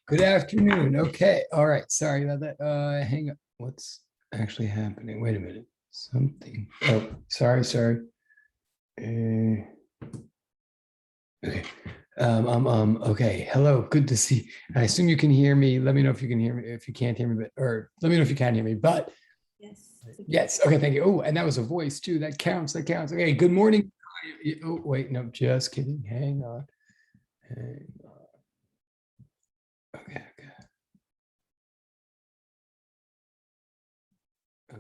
Good afternoon. Okay. All right. Sorry about that. Hang on. What's actually happening? Wait a minute. Something. Oh, sorry. Okay. Okay. Hello. Good to see. I assume you can hear me. Let me know if you can hear me. If you can't hear me, or let me know if you can hear me. But Yes. yes. Okay. Thank you. Oh, and that was a voice too. That counts. That counts. Okay. Good morning. Oh, wait. No, just kidding. Hang on. Okay.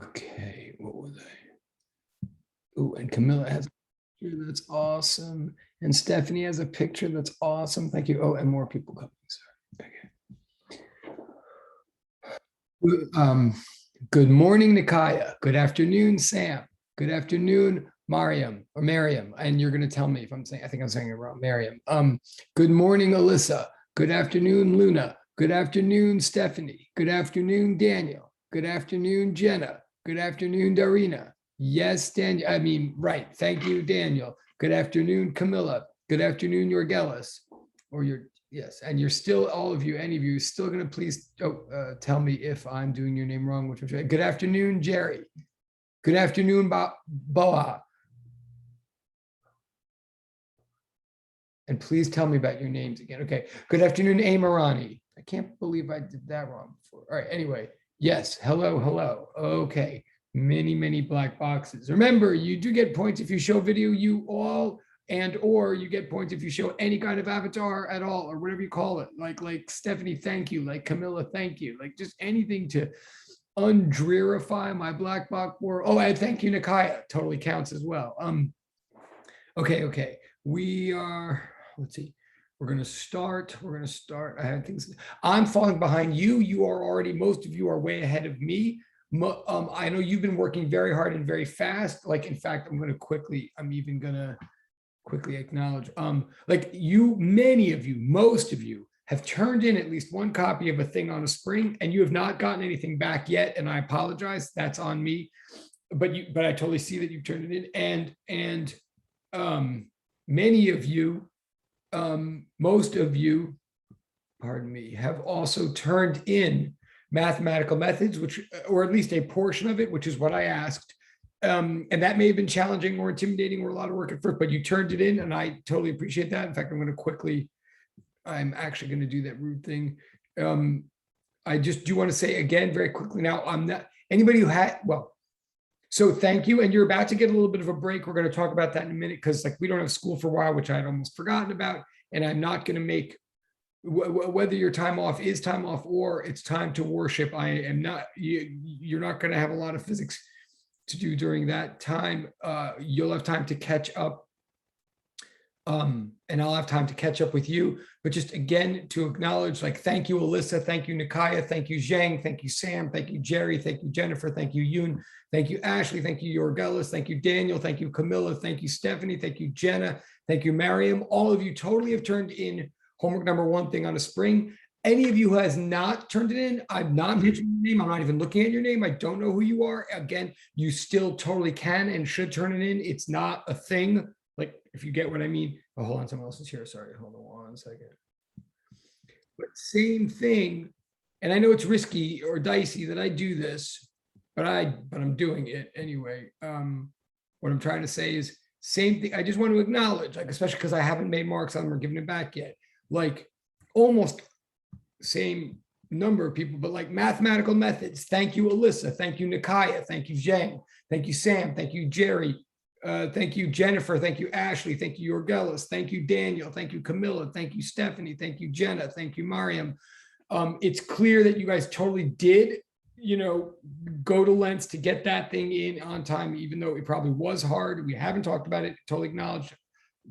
Okay, what was I? Oh, and Camilla has a picture that's awesome. And Stephanie has a picture that's awesome. Thank you. Oh, and more people coming. Sorry. Okay. Good morning, Nikaya. Good afternoon, Sam. Good afternoon, Mariam or Miriam. And you're going to tell me if I'm saying, I think I'm saying it wrong, Miriam. Good morning, Alyssa. Good afternoon, Luna. Good afternoon, Stephanie. Good afternoon, Daniel. Good afternoon, Jenna. Good afternoon, Darina. Yes, Daniel. I mean, right. Thank you, Daniel. Good afternoon, Camilla. Good afternoon, Yorgelis. Or your yes, and you're still all of you, any of you, still going to please tell me if I'm doing your name wrong. Which right. Good afternoon, Jerry. Good afternoon, Boa. And please tell me about your names again. Okay. Good afternoon, Amarani. I can't believe I did that wrong before. All right. Anyway, yes. Hello. Okay. Many black boxes. Remember, you do get points if you show video, you all, and or you get points if you show any kind of avatar at all, or whatever you call it. Like Stephanie, thank you. Like Camilla, thank you. Like just anything to undrearify my black box world. Oh, and thank you, Nikaya. Totally counts as well. Okay. We are, let's see. We're going to start. I have things. I'm falling behind you. You are already, most of you are way ahead of me. I know you've been working very hard and very fast. Like, in fact, I'm even going to quickly acknowledge, like many of you, most of you have turned in at least one copy of a thing on a spring and you have not gotten anything back yet. And I apologize. That's on me. But I totally see that you've turned it in. And many of you, most of you, pardon me, have also turned in mathematical methods, which, or at least a portion of it, which is what I asked. And that may have been challenging or intimidating or a lot of work at first, but you turned it in and I totally appreciate that. In fact, I'm actually going to do that rude thing. I just do want to say again, very quickly now, I'm not, anybody who had, well, so thank you. And you're about to get a little bit of a break. We're going to talk about that in a minute because like we don't have school for a while, which I had almost forgotten about. And I'm not going to make, whether your time off is time off or it's time to worship, I am not, you're not going to have a lot of physics to do during that time. You'll have time to catch up. And I'll have time to catch up with you, but just again, to acknowledge, like, thank you, Alyssa, thank you, Nikaya, thank you, Zhang, thank you, Sam, thank you, Jerry, thank you, Jennifer, thank you, Yoon, thank you, Ashley, thank you, Yorgelis, thank you, Daniel, thank you, Camilla, thank you, Stephanie, thank you, Jenna, thank you, Mariam. All of you totally have turned in homework number one thing on a spring. Any of you who has not turned it in, I'm not mentioning your name, I'm not even looking at your name, I don't know who you are. Again, you still totally can and should turn it in. It's not a thing. Like, if you get what I mean. Oh, hold on, someone else is here. Sorry, hold on 1 second. But same thing, and I know it's risky or dicey that I do this, but I'm doing it anyway. What I'm trying to say is same thing. I just want to acknowledge, like, especially because I haven't made marks on them or given it back yet. Like, almost same number of people, but like mathematical methods. Thank you, Alyssa. Thank you, Nikaya. Thank you, Zhang. Thank you, Sam. Thank you, Jerry. Thank you, Jennifer. Thank you, Ashley. Thank you, Yorgelis. Thank you, Daniel. Thank you, Camilla. Thank you, Stephanie. Thank you, Jenna. Thank you, Mariam. It's clear that you guys totally did, go to lengths to get that thing in on time, even though it probably was hard. We haven't talked about it, totally acknowledged.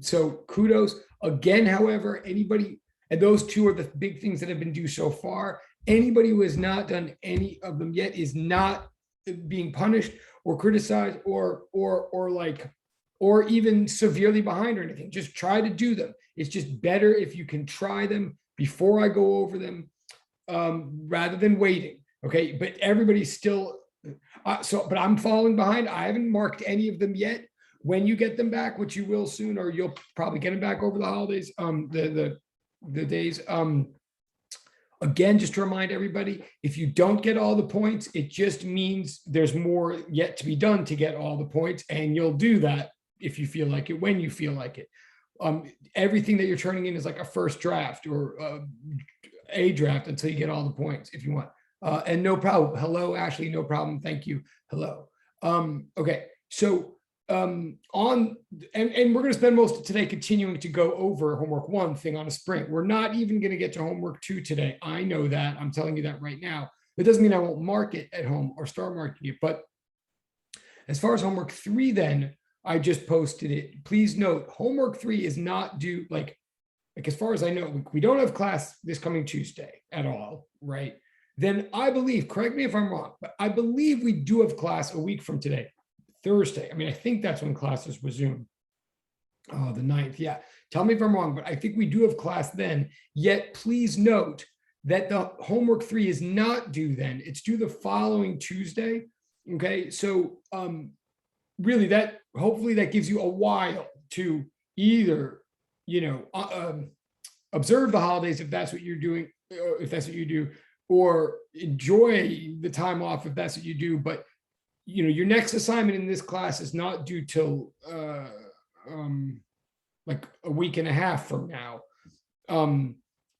So kudos. Again, however, anybody, and those two are the big things that have been due so far. Anybody who has not done any of them yet is not being punished or criticized or even severely behind or anything. Just try to do them. It's just better if you can try them before I go over them, rather than waiting. Okay, but everybody's still but I'm falling behind. I haven't marked any of them yet. When you get them back, which you will soon, or you'll probably get them back over the holidays, the days, Again, just to remind everybody, if you don't get all the points, it just means there's more yet to be done to get all the points, and you'll do that if you feel like it, when you feel like it. Everything that you're turning in is like a first draft or a draft until you get all the points if you want. And no problem. Hello, Ashley. No problem. Thank you. Hello. Okay. So and we're going to spend most of today continuing to go over homework 1 thing on a sprint. We're not even going to get to homework 2 today. I know that. I'm telling you that right now. It doesn't mean I won't mark it at home or start marking it. But as far as homework 3, then I just posted it. Please note, homework 3 is not due, like as far as I know, we don't have class this coming Tuesday at all, right? Then I believe, correct me if I'm wrong, but I believe we do have class a week from today, Thursday. I mean, I think that's when classes resume. Oh, the 9th. Yeah. Tell me if I'm wrong, but I think we do have class then. Yet, please note that the homework 3 is not due then. It's due the following Tuesday. Okay. So really that, hopefully that gives you a while to either, observe the holidays if that's what you're doing, or if that's what you do, or enjoy the time off if that's what you do. But your next assignment in this class is not due till like a week and a half from now.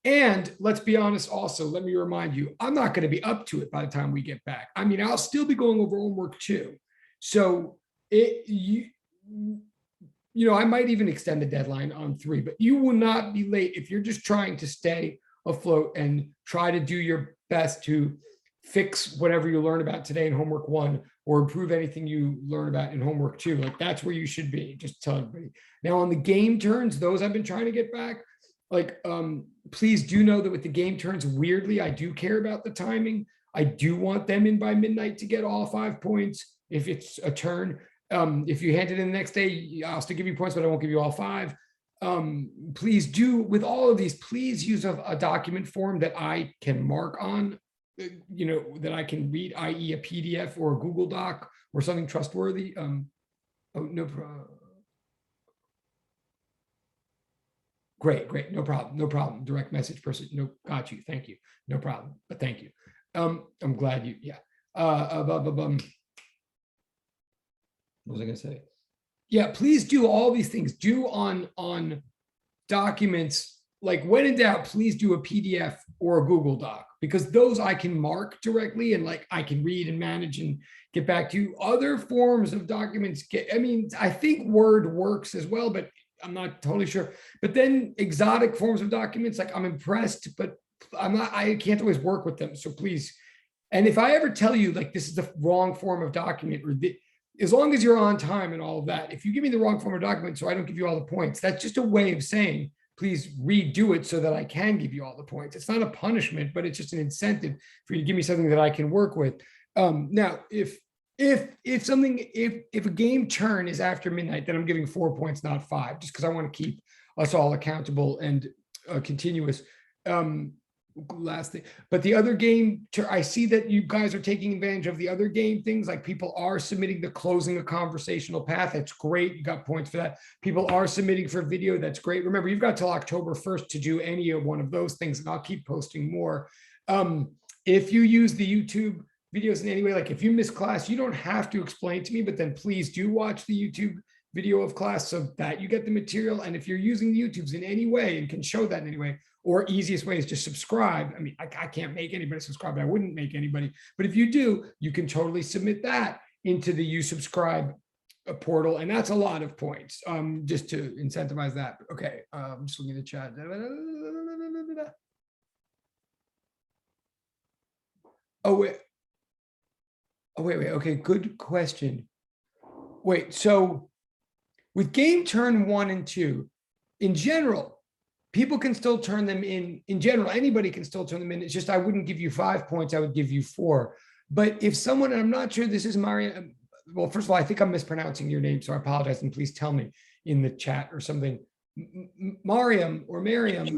And let's be honest also, let me remind you, I'm not going to be up to it by the time we get back. I mean, I'll still be going over homework 2. So I might even extend the deadline on 3, but you will not be late if you're just trying to stay afloat and try to do your best to fix whatever you learn about today in homework 1 or improve anything you learn about in homework 2. Like that's where you should be. Just tell everybody. Now on the game turns, those I've been trying to get back, like please do know that with the game turns, weirdly, I do care about the timing. I do want them in by midnight to get all 5 points if it's a turn. If you hand it in the next day, I'll still give you points, but I won't give you all 5. Please do, with all of these, please use a document form that I can mark on, that I can read, i.e. a PDF or a Google Doc or something trustworthy. Oh, no problem. Great. No problem. Direct message person. No, got you. Thank you. No problem. But thank you. I'm glad you, yeah. What was I going to say? Yeah, please do all these things. Do on documents, like when in doubt, please do a PDF or a Google Doc, because those I can mark directly and like I can read and manage and get back to you. Other forms of documents I think Word works as well, but I'm not totally sure. But then exotic forms of documents, like I'm impressed, but I can't always work with them. So please, and if I ever tell you like this is the wrong form of document, or as long as you're on time and all of that, if you give me the wrong form of document so I don't give you all the points, that's just a way of saying, please redo it so that I can give you all the points. It's not a punishment, but it's just an incentive for you to give me something that I can work with. Now, if a game turn is after midnight, then I'm giving 4 points, not 5, just because I want to keep us all accountable and continuous. Last thing, but the other game, I see that you guys are taking advantage of the other game things, like people are submitting the closing a conversational path. That's great. You got points for that. People are submitting for video. That's great. Remember, you've got till October 1st to do any of one of those things, and I'll keep posting more. If you use the YouTube videos in any way, like if you miss class, you don't have to explain to me, but then please do watch the YouTube video of class so that you get the material. And if you're using the YouTubes in any way and can show that in any way, or easiest way is just subscribe. I mean, I can't make anybody subscribe, but I wouldn't make anybody. But if you do, you can totally submit that into the You Subscribe portal. And that's a lot of points, just to incentivize that. Okay, I'm just looking at the chat. Oh, wait. Okay, good question. Wait, so with game turn 1 and 2, in general, people can still turn them in general, anybody can still turn them in. It's just, I wouldn't give you 5 points, I would give you 4. But if someone, and I'm not sure this is Maria, well, first of all, I think I'm mispronouncing your name, so I apologize, and please tell me in the chat or something. Mariam or Miriam.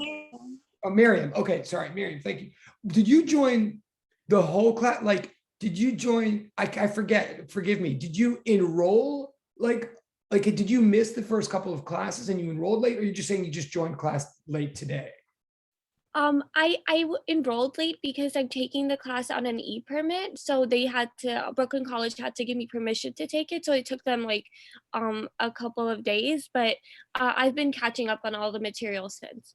Oh, Miriam, okay, sorry, Miriam, thank you. Did you join the whole class? Like, did you join, I forget, forgive me, did you enroll, like did you miss the first couple of classes and you enrolled late, or are you just saying you just joined class late today? Enrolled late because I'm taking the class on an e-permit, so they had to Brooklyn College had to give me permission to take it, so it took them, like, a couple of days, but, I've been catching up on all the material since.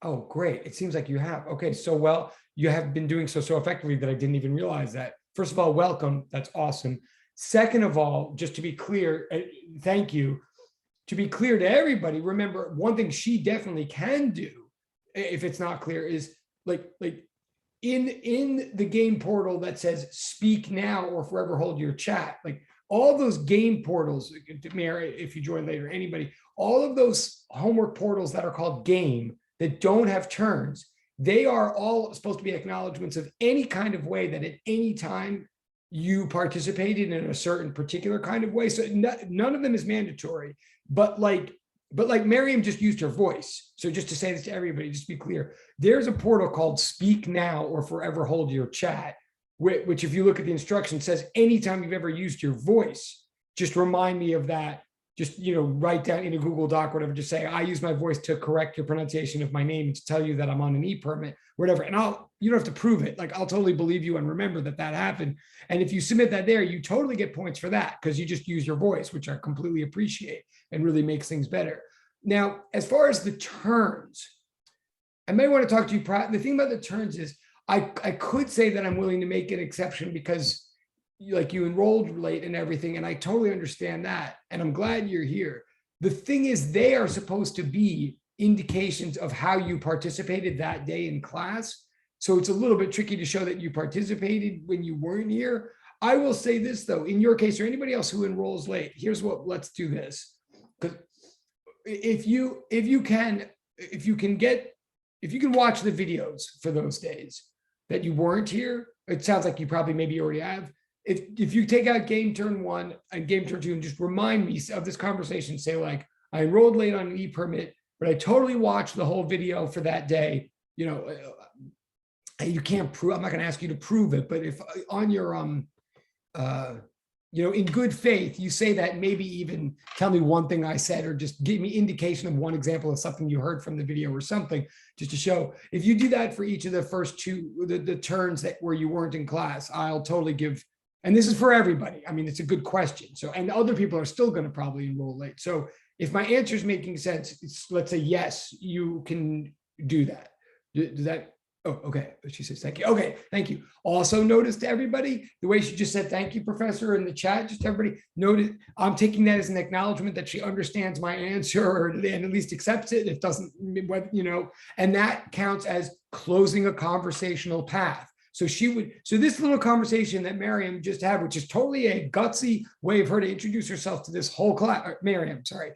Oh, great. It seems like you have. Okay, so well, you have been doing so effectively that I didn't even realize that. First of all, welcome. That's awesome. Second of all, just to be clear, thank you. To be clear to everybody, remember one thing she definitely can do, if it's not clear, is like in the game portal that says speak now or forever hold your chat, like all those game portals, Mary, if you join later, anybody, all of those homework portals that are called game that don't have turns, they are all supposed to be acknowledgments of any kind of way that at any time you participated in a certain particular kind of way. So none of them is mandatory, but like Miriam just used her voice. So just to say this to everybody, just to be clear, there's a portal called Speak Now or Forever Hold Your Chat, which if you look at the instructions says anytime you've ever used your voice, just remind me of that. Just, write down in a Google Doc, whatever, just say, I use my voice to correct your pronunciation of my name and to tell you that I'm on an e-permit, whatever. And you don't have to prove it. Like, I'll totally believe you and remember that happened. And if you submit that there, you totally get points for that because you just use your voice, which I completely appreciate and really makes things better. Now, as far as the turns, I may want to talk to you. The thing about the turns is I could say that I'm willing to make an exception because you enrolled late and everything, and I totally understand that, and I'm glad you're here. The thing is, they are supposed to be indications of how you participated that day in class, so it's a little bit tricky to show that you participated when you weren't here. I will say this though, in your case or anybody else who enrolls late, let's do this, because if you can watch the videos for those days that you weren't here, it sounds like you probably maybe already have. If you take out game turn 1 and game turn 2 and just remind me of this conversation, say like, I enrolled late on an e-permit, but I totally watched the whole video for that day. You can't prove, I'm not going to ask you to prove it, but if on your, in good faith, you say that, maybe even tell me one thing I said, or just give me indication of one example of something you heard from the video or something, just to show. If you do that for each of the first two, the turns where you weren't in class, I'll totally give. And this is for everybody. I mean, it's a good question. So, and other people are still going to probably enroll late. So if my answer is making sense, let's say, yes, you can do that. Does that, oh, okay. She says, thank you. Okay, thank you. Also notice to everybody, the way she just said, thank you, professor, in the chat, just everybody notice, I'm taking that as an acknowledgement that she understands my answer and at least accepts it. It doesn't, and that counts as closing a conversational path. So this little conversation that Miriam just had, which is totally a gutsy way of her to introduce herself to this whole class, Miriam, sorry.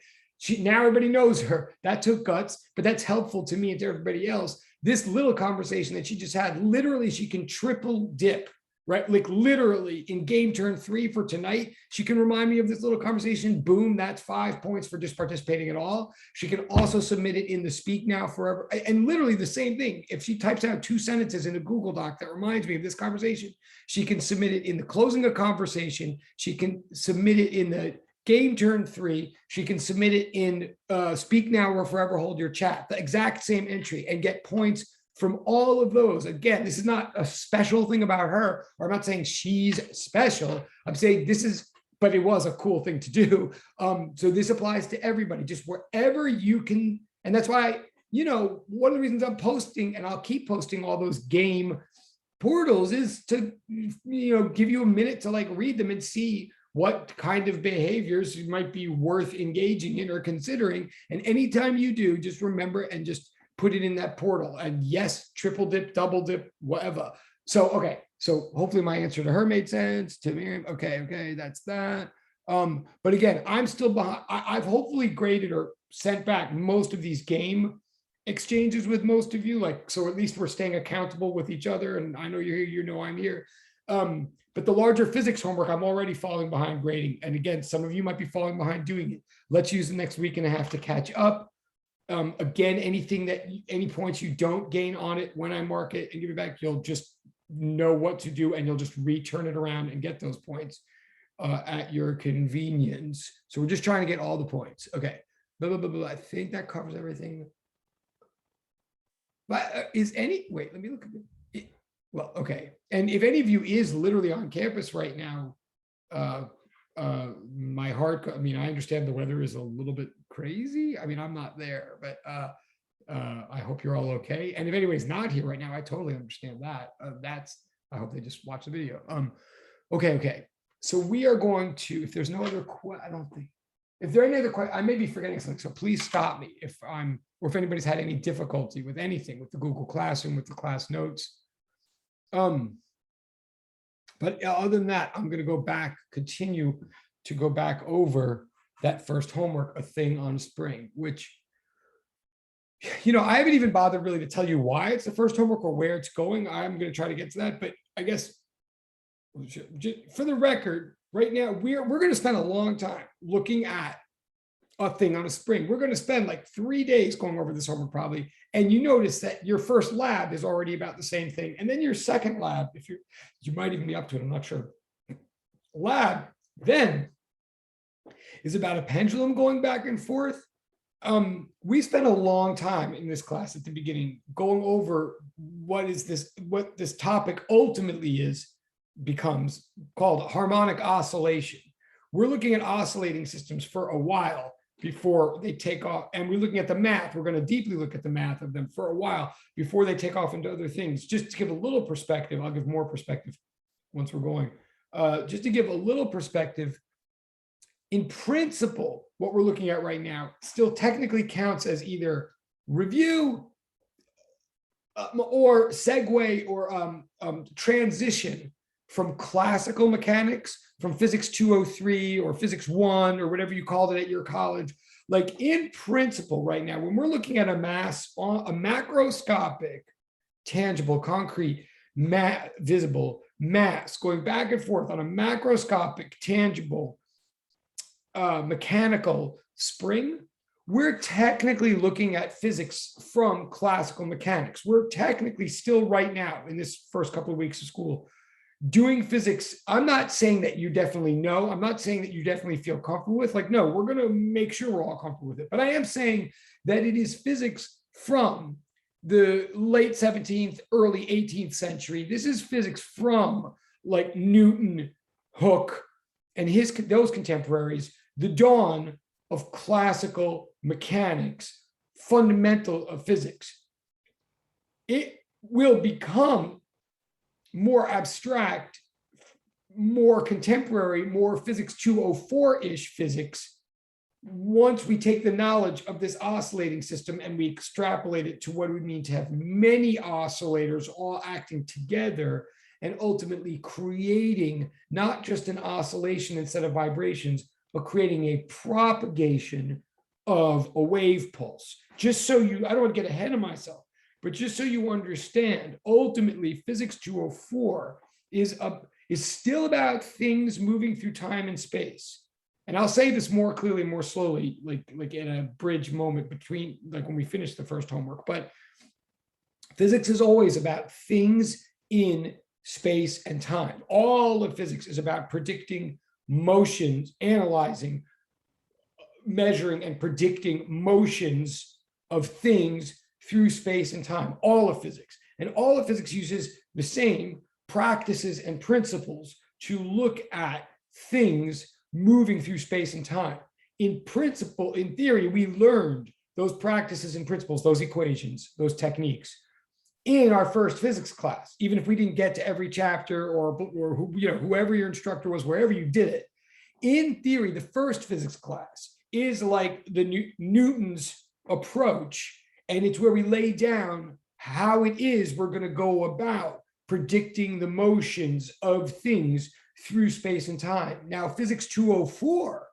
Now everybody knows her. That took guts, but that's helpful to me and to everybody else. This little conversation that she just had, literally, she can triple dip, right? Like literally in game turn 3 for tonight, she can remind me of this little conversation. Boom, that's 5 points for just participating at all. She can also submit it in the Speak Now Forever. And literally the same thing. If she types out 2 sentences in a Google Doc that reminds me of this conversation, she can submit it in the closing a conversation. She can submit it in the game turn 3. She can submit it in Speak Now or Forever Hold Your Chat, the exact same entry, and get points from all of those. Again, this is not a special thing about her, or I'm not saying she's special. I'm saying this is, but it was a cool thing to do. So this applies to everybody, just wherever you can. And that's why, one of the reasons I'm posting, and I'll keep posting all those game portals, is to, give you a minute to read them and see what kind of behaviors might be worth engaging in or considering. And anytime you do, just remember and just put it in that portal. And yes, triple dip, double dip, whatever. So, okay. So hopefully my answer to her made sense. To Miriam, okay, that's that. But again, I'm still behind. I've hopefully graded or sent back most of these game exchanges with most of you. So at least we're staying accountable with each other. And I know you're here, I'm here. But the larger physics homework, I'm already falling behind grading. And again, some of you might be falling behind doing it. Let's use the next week and a half to catch up. Again, any points you don't gain on it, when I mark it and give it back, you'll just know what to do and you'll just return it around and get those points at your convenience. So we're just trying to get all the points. Okay. Blah, blah, blah, blah. I think that covers everything. But wait, let me look at it. Well, okay. And if any of you is literally on campus right now, my heart, I mean, I understand the weather is a little bit crazy. I mean, I'm not there, but I hope you're all okay. And if anybody's not here right now, I totally understand that. I hope they just watch the video. Okay. So we are going to, if there's no other, I don't think, if there are any other questions, I may be forgetting something. So please stop me if or if anybody's had any difficulty with anything, with the Google Classroom, with the class notes. But other than that, I'm going to continue to go back over that first homework, a thing on Spring, which, I haven't even bothered really to tell you why it's the first homework or where it's going. I'm going to try to get to that, but I guess for the record, right now, we're going to spend a long time looking at a thing on a Spring. We're going to spend like 3 days going over this homework probably. And you notice that your first lab is already about the same thing. And then your second lab, if you might even be up to it, I'm not sure. Lab then is about a pendulum going back and forth. We spent a long time in this class at the beginning going over what this topic ultimately becomes called harmonic oscillation. We're looking at oscillating systems for a while before they take off. And we're looking at the math. We're going to deeply look at the math of them for a while before they take off into other things. Just to give a little perspective, I'll give more perspective once we're going. Just to give a little perspective, in principle, what we're looking at right now still technically counts as either review or segue or transition from classical mechanics, from physics 203 or physics 1 or whatever you called it at your college. Like in principle right now, when we're looking at a macroscopic, tangible, concrete, visible mass going back and forth on a macroscopic, tangible, mechanical spring, we're technically looking at physics from classical mechanics. We're technically still right now in this first couple of weeks of school doing physics. I'm not saying that you definitely know. I'm not saying that you definitely feel comfortable with. Like, no, we're going to make sure we're all comfortable with it. But I am saying that it is physics from the late 17th, early 18th century. This is physics from like Newton, Hooke, and those contemporaries, the dawn of classical mechanics, fundamental of physics. It will become more abstract, more contemporary, more physics 204-ish physics once we take the knowledge of this oscillating system and we extrapolate it to what it would mean to have many oscillators all acting together and ultimately creating not just an oscillation instead of vibrations, but creating a propagation of a wave pulse. Just so I don't want to get ahead of myself, but just so you understand, ultimately, physics 204 is still about things moving through time and space. And I'll say this more clearly, more slowly, like in a bridge moment between, like when we finish the first homework. But physics is always about things in space and time. All of physics is about predicting motions, analyzing, measuring, and predicting motions of things through space and time, all of physics. And all of physics uses the same practices and principles to look at things moving through space and time. In principle, in theory, we learned those practices and principles, those equations, those techniques in our first physics class, even if we didn't get to every chapter or whoever your instructor was, wherever you did it. In theory, the first physics class is like the Newton's approach. And it's where we lay down how it is we're going to go about predicting the motions of things through space and time. Now, physics 204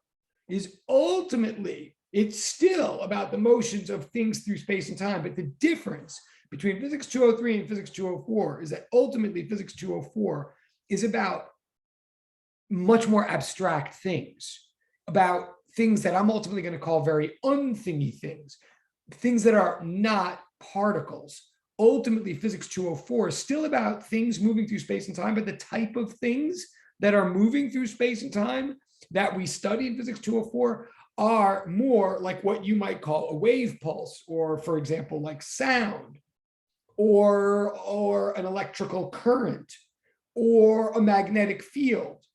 is ultimately, it's still about the motions of things through space and time. But the difference between physics 203 and physics 204 is that ultimately physics 204 is about much more abstract things, about things that I'm ultimately going to call very unthingy things that are not particles. Ultimately, physics 204 is still about things moving through space and time, but the type of things that are moving through space and time that we study in physics 204 are more like what you might call a wave pulse, or for example, like sound. or an electrical current, or a magnetic field,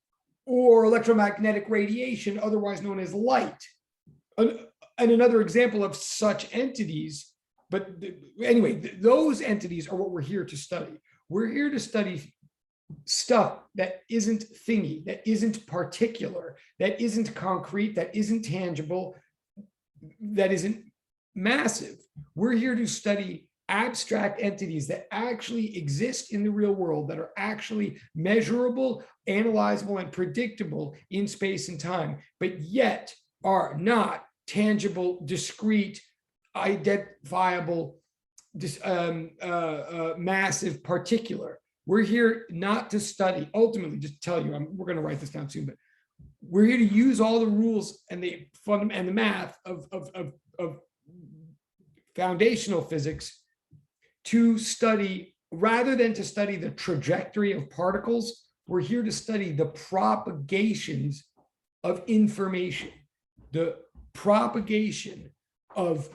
or electromagnetic radiation, otherwise known as light. And another example of such entities, but anyway, those entities are what we're here to study. We're here to study stuff that isn't thingy, that isn't particular, that isn't concrete, that isn't tangible, that isn't massive. We're here to study abstract entities that actually exist in the real world, that are actually measurable, analyzable, and predictable in space and time, but yet are not tangible, discrete, identifiable, massive, particular. We're here not to study, ultimately, just to tell you, we're going to write this down soon, but we're here to use all the rules and the math of foundational physics to study, rather than to study the trajectory of particles, we're here to study the propagations of information, the propagation of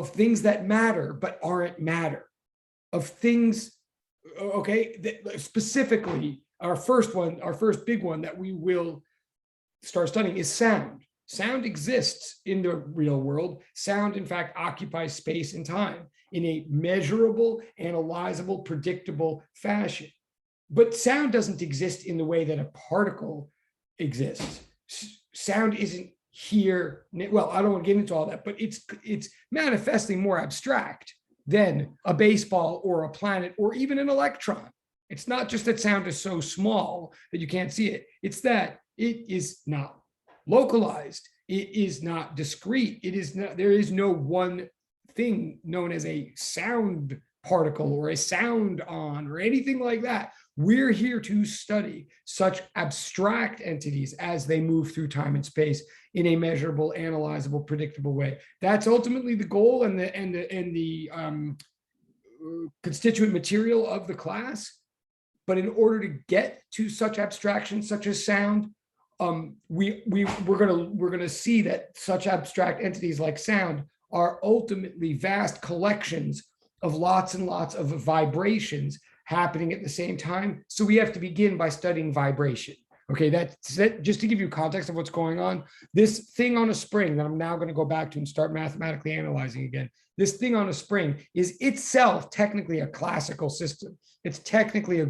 things that matter but aren't matter, of things, okay, that specifically our first big one that we will start studying is sound. Sound exists in the real world. Sound, in fact, occupies space and time in a measurable, analyzable, predictable fashion. But sound doesn't exist in the way that a particle exists. Sound isn't here. Well, I don't want to get into all that, but it's manifestly more abstract than a baseball or a planet or even an electron. It's not just that sound is so small that you can't see it. It's that it is not localized. It is not discrete. It is not, there is no one thing known as a sound particle or a sound on or anything like that. We're here to study such abstract entities as they move through time and space in a measurable, analyzable, predictable way. That's ultimately the goal and the constituent material of the class. But in order to get to such abstraction, such as sound, we're gonna see that such abstract entities like sound are ultimately vast collections of lots and lots of vibrations happening at the same time. So we have to begin by studying vibration. Okay, that's it. Just to give you context of what's going on, this thing on a spring that I'm now going to go back to and start mathematically analyzing again, this thing on a spring is itself technically a classical system. It's technically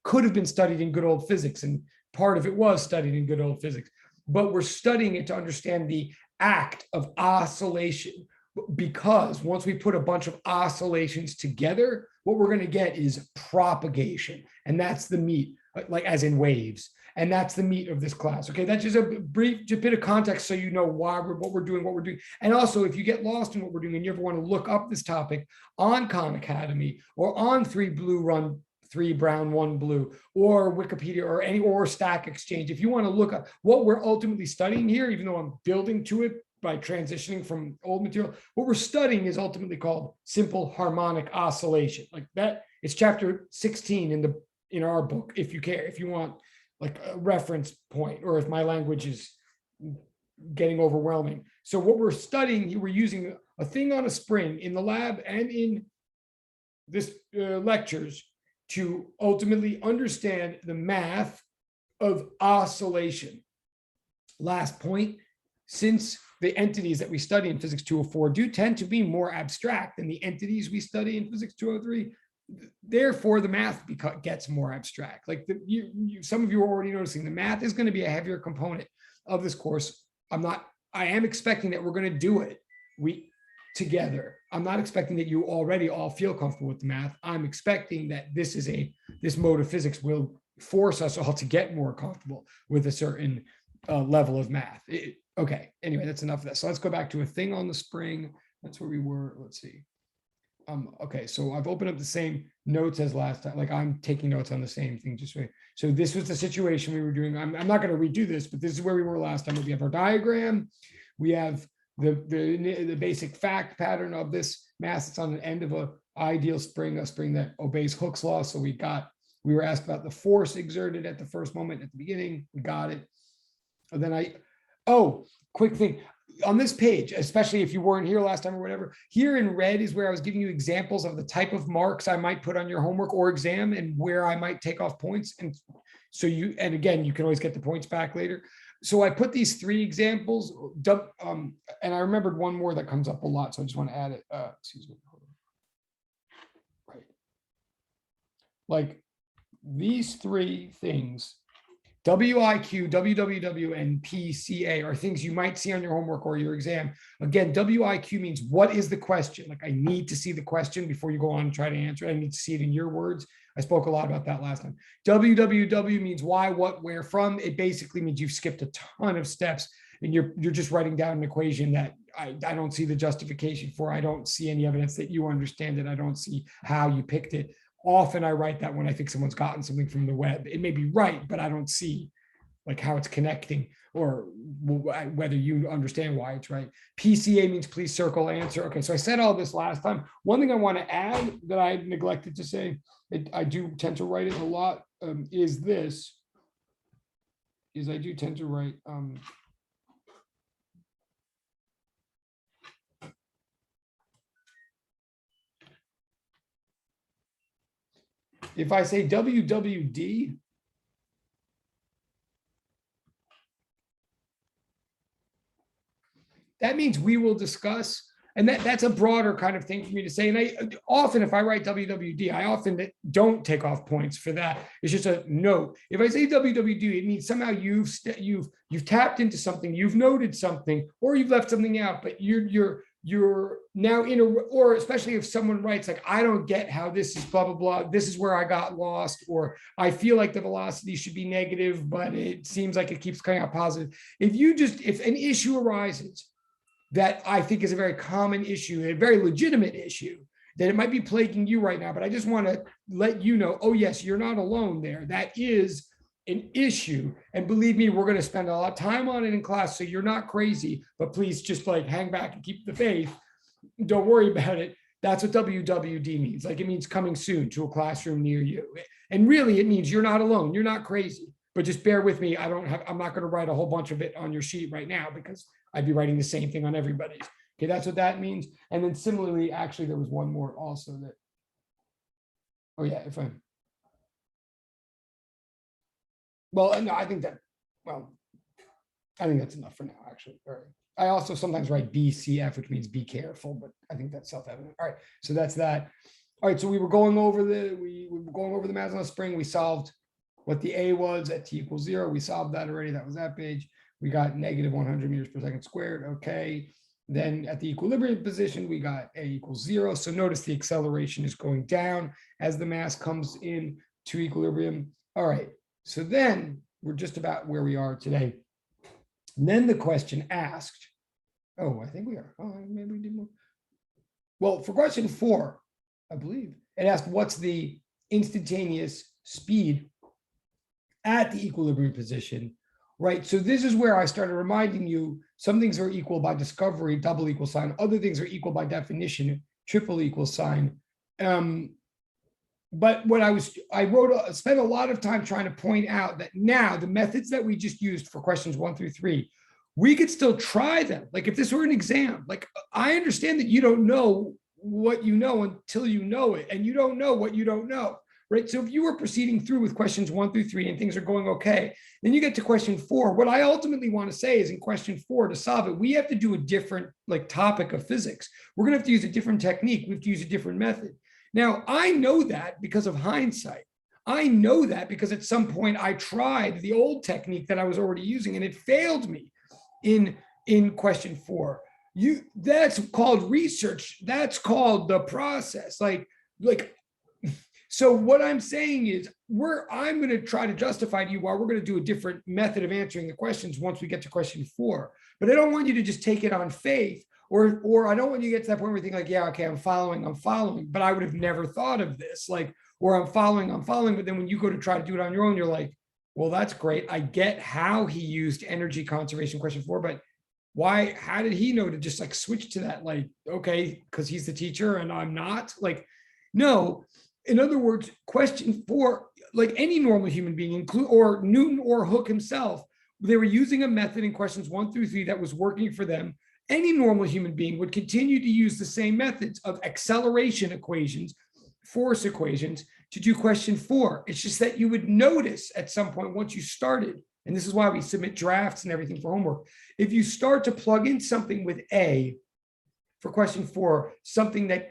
could have been studied in good old physics, and part of it was studied in good old physics, but we're studying it to understand the act of oscillation, because once we put a bunch of oscillations together, what we're going to get is propagation, and that's the meat, like as in waves. And that's the meat of this class. Okay, that's just a brief bit of context so you know why what we're doing. And also, if you get lost in what we're doing and you ever want to look up this topic on Khan Academy or on 3 Blue Run 3 Brown 1 Blue or Wikipedia or Stack Exchange, if you want to look up what we're ultimately studying here, even though I'm building to it by transitioning from old material, what we're studying is ultimately called simple harmonic oscillation. Like that, it's chapter 16 in our book, if you care, if you want like a reference point, or if my language is getting overwhelming. So what we're studying, we're using a thing on a spring in the lab and in this lectures to ultimately understand the math of oscillation. Last point, since the entities that we study in Physics 204 do tend to be more abstract than the entities we study in Physics 203, therefore the math gets more abstract. Like some of you are already noticing the math is going to be a heavier component of this course. I am expecting that we're going to do it together. I'm not expecting that you already all feel comfortable with the math. I'm expecting that this mode of physics will force us all to get more comfortable with a certain level of math. Okay, anyway, that's enough of that. So let's go back to a thing on the spring. That's where we were. Let's see. Okay, so I've opened up the same notes as last time. Like I'm taking notes on the same thing. So this was the situation we were doing. I'm not going to redo this, but this is where we were last time. We have our diagram. We have the basic fact pattern of this mass. It's on the end of a ideal spring, a spring that obeys Hooke's law. So we were asked about the force exerted at the first moment at the beginning. We got it. And then quick thing. on this page, especially if you weren't here last time or whatever, here in red is where I was giving you examples of the type of marks I might put on your homework or exam and where I might take off points. And so and again, you can always get the points back later. So I put these 3 examples, and I remembered one more that comes up a lot. So I just want to add it. Excuse me. Right. Like these 3 things, WIQ, WWW, and PCA are things you might see on your homework or your exam. Again, WIQ means what is the question? Like I need to see the question before you go on and try to answer it. I need to see it in your words. I spoke a lot about that last time. WWW means why, what, where, from. It basically means you've skipped a ton of steps and you're just writing down an equation that I don't see the justification for. I don't see any evidence that you understand it. I don't see how you picked it. Often I write that when I think someone's gotten something from the web. It may be right, but I don't see like how it's connecting or whether you understand why it's right. PCA means please circle answer. Okay, so I said all this last time. One thing I want to add that I neglected to say, I do tend to write it a lot, is I do tend to write, if I say WWD, that means we will discuss, and that's a broader kind of thing for me to say. And I often, if I write WWD, I often don't take off points for that. It's just a note. If I say WWD, it means somehow you've tapped into something, you've noted something, or you've left something out, but you're now in a, or especially if someone writes like, I don't get how this is blah, blah, blah. This is where I got lost, or I feel like the velocity should be negative, but it seems like it keeps coming out positive. If an issue arises that I think is a very common issue, a very legitimate issue, that it might be plaguing you right now, but I just want to let you know, oh yes, you're not alone there. That is an issue. And believe me, we're going to spend a lot of time on it in class, so you're not crazy, but please just like hang back and keep the faith. Don't worry about it. That's what WWD means. Like it means coming soon to a classroom near you. And really it means you're not alone. You're not crazy, but just bear with me. I'm not going to write a whole bunch of it on your sheet right now because I'd be writing the same thing on everybody's. Okay, that's what that means. And then similarly, actually, there was one more also that, oh yeah, well, no, I think that's enough for now, actually. All right. I also sometimes write BCF, which means be careful, but I think that's self-evident. All right, so that's that. All right, so we were going over the math on the spring. We solved what the A was at t equals 0. We solved that already. That was that page. We got negative 100 meters per second squared. Okay. Then at the equilibrium position, we got A equals 0. So notice the acceleration is going down as the mass comes in to equilibrium. All right. So then we're just about where we are today. And then the question asked, oh, I think we are. Oh, maybe we did more. Well, for question 4, I believe it asked, what's the instantaneous speed at the equilibrium position? Right. So this is where I started reminding you some things are equal by discovery, double equal sign. Other things are equal by definition, triple equal sign. But what I spent a lot of time trying to point out that now the methods that we just used for questions 1 through 3, we could still try them. Like if this were an exam, like I understand that you don't know what you know until you know it, and you don't know what you don't know. Right. So if you were proceeding through with questions 1 through 3 and things are going okay, then you get to question 4. What I ultimately want to say is in question 4, to solve it, we have to do a different like topic of physics. We're going to have to use a different technique. We have to use a different method. Now, I know that because of hindsight. I know that because at some point I tried the old technique that I was already using and it failed me in question 4. That's called research. That's called the process. So what I'm saying is I'm going to try to justify to you why we're going to do a different method of answering the questions once we get to question 4. But I don't want you to just take it on faith, or I don't want you to get to that point where you think like, yeah, okay, I'm following, but I would have never thought of this, like, or I'm following. But then when you go to try to do it on your own, you're like, well, that's great. I get how he used energy conservation question 4, but how did he know to just like switch to that? Like, okay, because he's the teacher and I'm not. Like, no. In other words, question 4, like any normal human being, or Newton or Hooke himself, they were using a method in questions 1 through 3 that was working for them. Any normal human being would continue to use the same methods of acceleration equations, force equations to do question 4. It's just that you would notice at some point once you started, and this is why we submit drafts and everything for homework. If you start to plug in something with A for question 4, something that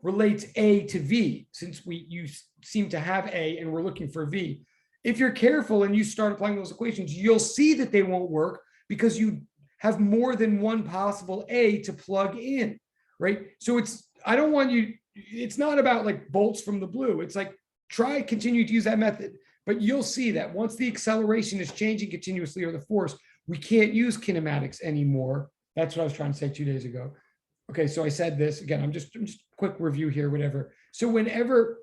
relates A to V, since you seem to have A and we're looking for V. If you're careful and you start applying those equations, you'll see that they won't work because you have more than one possible A to plug in, right? So I don't want you, it's not about like bolts from the blue. It's like, continue to use that method, but you'll see that once the acceleration is changing continuously or the force, we can't use kinematics anymore. That's what I was trying to say 2 days ago. Okay, so I said this again, I'm just quick review here, whatever. So whenever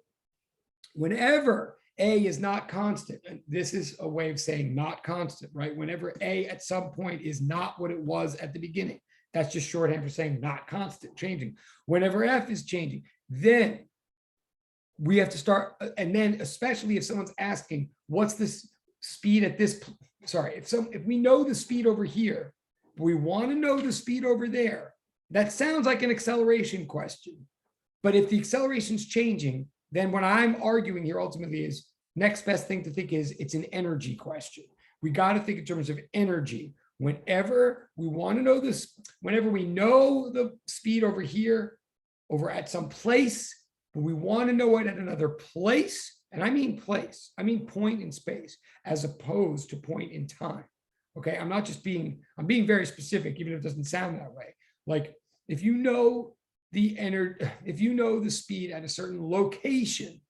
A is not constant, and this is a way of saying not constant, right? Whenever A at some point is not what it was at the beginning, that's just shorthand for saying not constant, changing. Whenever F is changing, then we have to start, and then especially if someone's asking, what's this speed at this, if we know the speed over here, we want to know the speed over there, that sounds like an acceleration question. But if the acceleration is changing, then what I'm arguing here ultimately is next best thing to think is it's an energy question. We got to think in terms of energy. Whenever we want to know this, whenever we know the speed over here, over at some place, but we want to know it at another place, and I mean place, I mean point in space, as opposed to point in time. Okay, I'm being very specific, even if it doesn't sound that way. Like if you know the speed at a certain location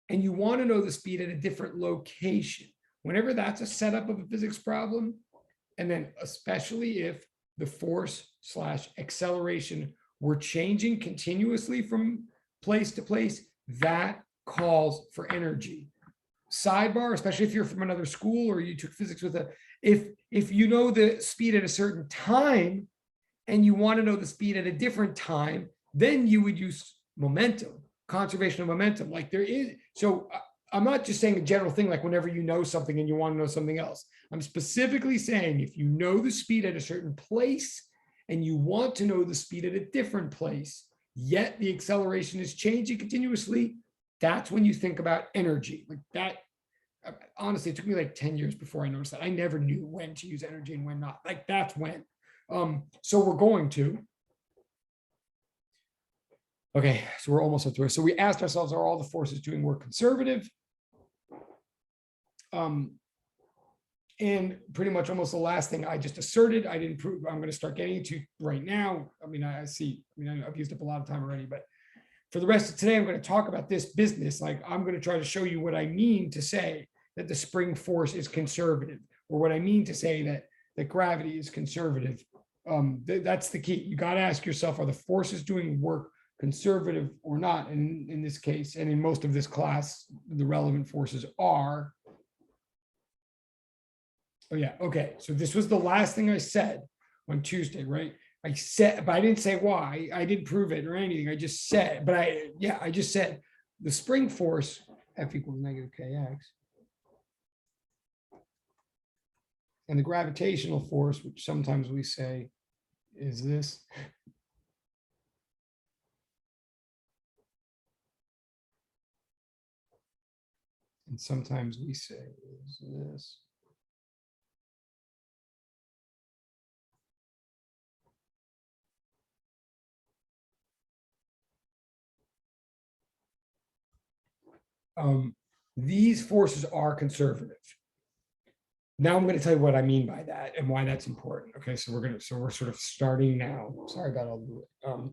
and you want to know the speed at a different location, whenever that's a setup of a physics problem, and then especially if the force / acceleration were changing continuously from place to place, that calls for energy. Sidebar, especially if you're from another school or you took physics with if you know the speed at a certain time and you want to know the speed at a different time, then you would use momentum, conservation of momentum. Like there is, so I'm not just saying a general thing like whenever you know something and you want to know something else. I'm specifically saying if you know the speed at a certain place and you want to know the speed at a different place, yet the acceleration is changing continuously, that's when you think about energy. Like that, honestly, it took me like 10 years before I noticed that. I never knew when to use energy and when not. Like that's when. So we're going to. Okay, so we're almost up to it. So we asked ourselves, are all the forces doing work conservative? And pretty much almost the last thing I just asserted, I didn't prove, I'm going to start getting into right now. I mean, I've used up a lot of time already, but for the rest of today, I'm going to talk about this business. Like I'm going to try to show you what I mean to say that the spring force is conservative, or what I mean to say that gravity is conservative. That's the key. You got to ask yourself, are the forces doing work conservative or not? And in this case, and in most of this class, the relevant forces are. Oh yeah, okay. So this was the last thing I said on Tuesday, right? I said, but I didn't say why. I didn't prove it or anything. I just said, but I just said the spring force F equals negative kx. And the gravitational force, which sometimes we say is this. And sometimes we say is this. These forces are conservative. Now I'm going to tell you what I mean by that and why that's important. Okay, so we're sort of starting now. Sorry about all the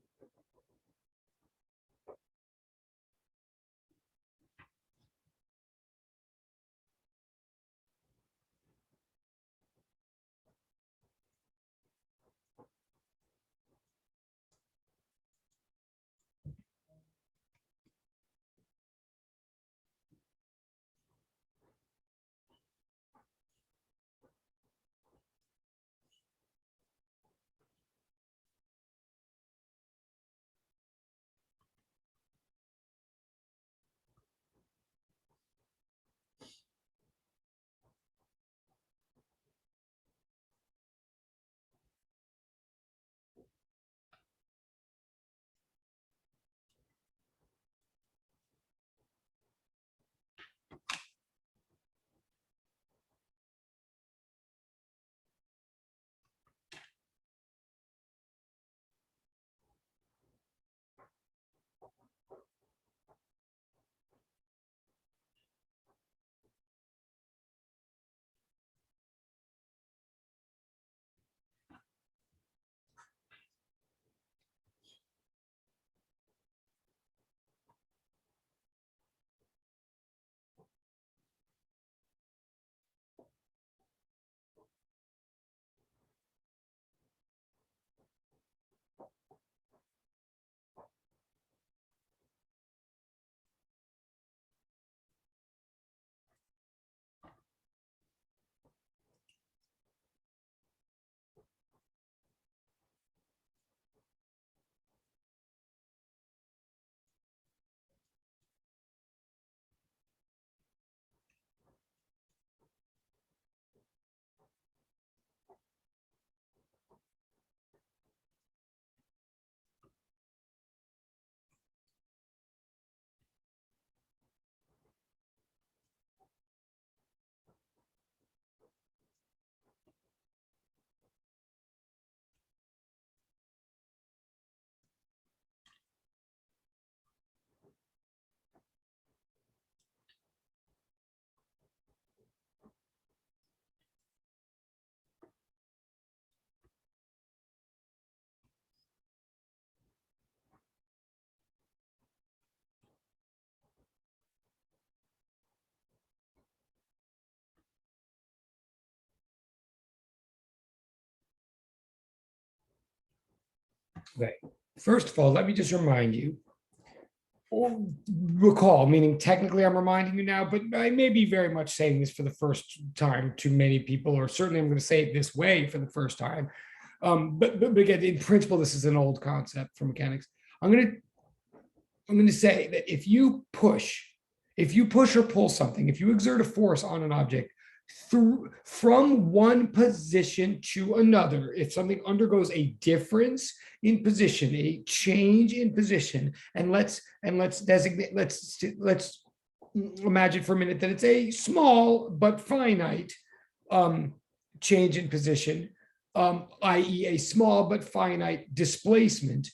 Okay. First of all, let me just remind you, or recall, meaning technically I'm reminding you now, but I may be very much saying this for the first time to many people, or certainly I'm going to say it this way for the first time. But again, in principle, this is an old concept for mechanics. I'm going to say that if you push or pull something, if you exert a force on an object from one position to another, if something undergoes a difference in position, a change in position, and let's designate, let's imagine for a minute that it's a small but finite change in position, i.e. a small but finite displacement.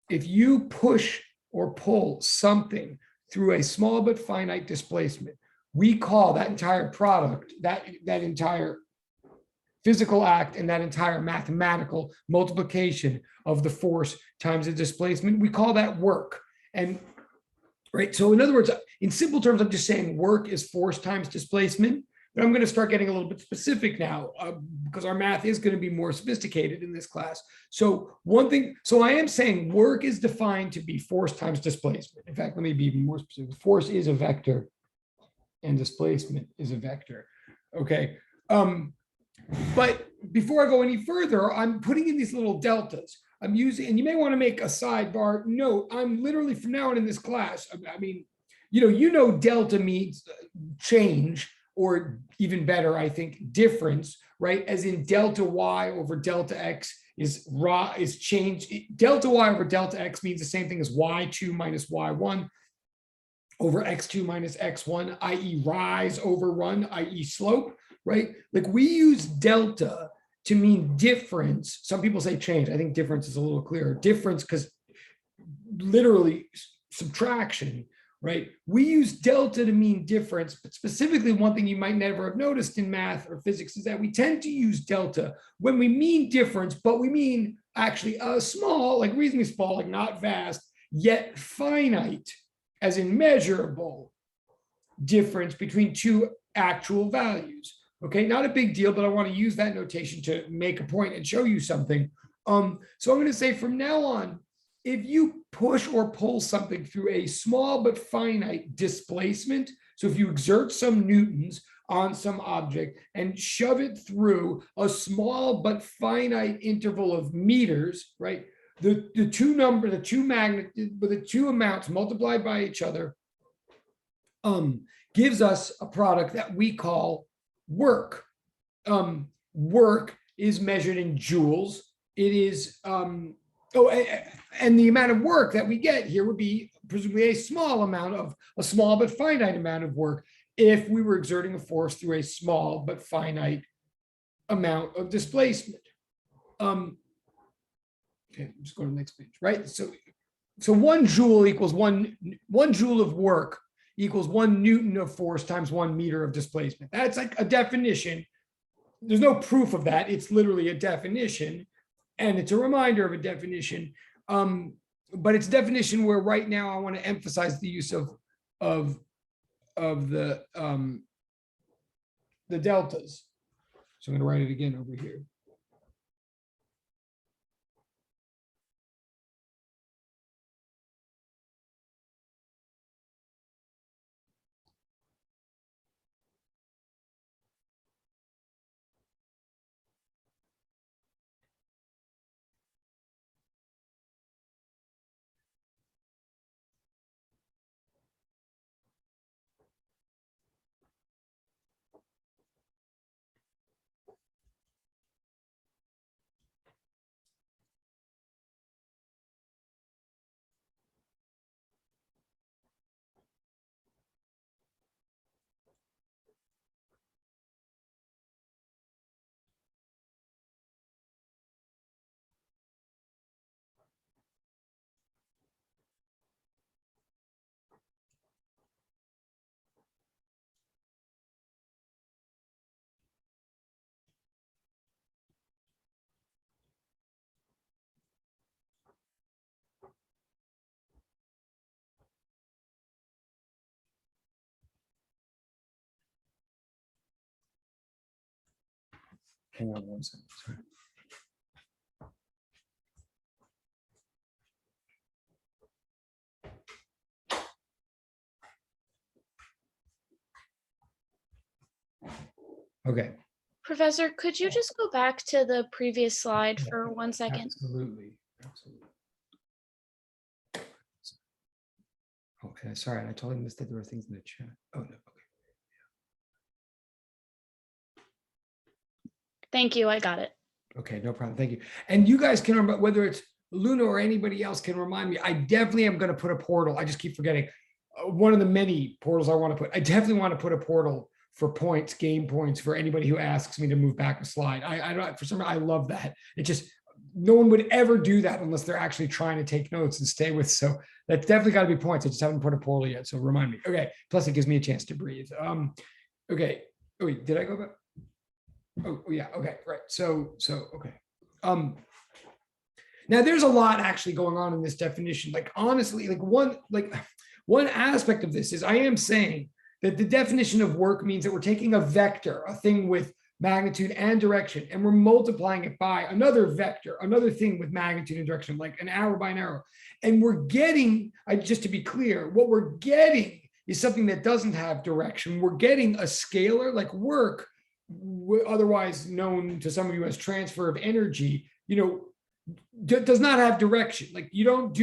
If you push or pull something through a small but finite displacement, we call that entire product, that entire physical act and that entire mathematical multiplication of the force times the displacement, we call that work. And right, so in other words, in simple terms, I'm just saying work is force times displacement. But I'm going to start getting a little bit specific now because our math is going to be more sophisticated in this class. So one thing, so I am saying work is defined to be force times displacement. In fact, let me be even more specific. Force is a vector and displacement is a vector. Okay. But before I go any further, I'm putting in these little deltas. I'm using, and you may want to make a sidebar note. I'm literally from now on in this class. I mean, you know, delta means change, or even better, I think, difference, right? As in delta y over delta x is change. Delta y over delta x means the same thing as y2 minus y1 over x2 minus x1, i.e. rise over run, i.e. slope, right? Like we use delta to mean difference. Some people say change. I think difference is a little clearer. Difference because literally subtraction, right? We use delta to mean difference, but specifically one thing you might never have noticed in math or physics is that we tend to use delta when we mean difference, but we mean actually a small, like reasonably small, like not vast, yet finite, as in measurable difference between two actual values. Okay, not a big deal, but I want to use that notation to make a point and show you something. So I'm going to say from now on, if you push or pull something through a small but finite displacement, so if you exert some newtons on some object and shove it through a small but finite interval of meters, right? The two amounts multiplied by each other gives us a product that we call work. Work is measured in joules. It is and the amount of work that we get here would be presumably a small but finite amount of work if we were exerting a force through a small but finite amount of displacement. Okay, just go to the next page, right? So 1 joule equals one joule of work equals 1 Newton of force times 1 meter of displacement. That's like a definition. There's no proof of that. It's literally a definition, and it's a reminder of a definition. But it's a definition where right now I want to emphasize the use of the deltas. So I'm going to write it again over here. Hang on one second. Sorry. Okay. Professor, could you just go back to the previous slide for 1 second? Absolutely. Absolutely. Okay, sorry, I totally missed that there were things in the chat. Oh, no. Okay. Thank you. I got it. Okay, no problem. Thank you. And you guys can remember, whether it's Luna or anybody else can remind me, I definitely am going to put a portal. I just keep forgetting one of the many portals I want to put. I definitely want to put a portal for points, game points, for anybody who asks me to move back a slide. I don't, for some reason, I love that. It just, no one would ever do that unless they're actually trying to take notes and stay with. So that's definitely got to be points. I just haven't put a portal yet. So remind me. Okay. Plus it gives me a chance to breathe. Okay. Oh, wait, did I go back? Oh yeah. Okay. Right. So okay. Now there's a lot actually going on in this definition. Like honestly, one aspect of this is I am saying that the definition of work means that we're taking a vector, a thing with magnitude and direction, and we're multiplying it by another vector, another thing with magnitude and direction, like an arrow by an arrow. And we're getting, just to be clear, what we're getting is something that doesn't have direction. We're getting a scalar, like work, otherwise known to some of you as transfer of energy, does not have direction. Like you don't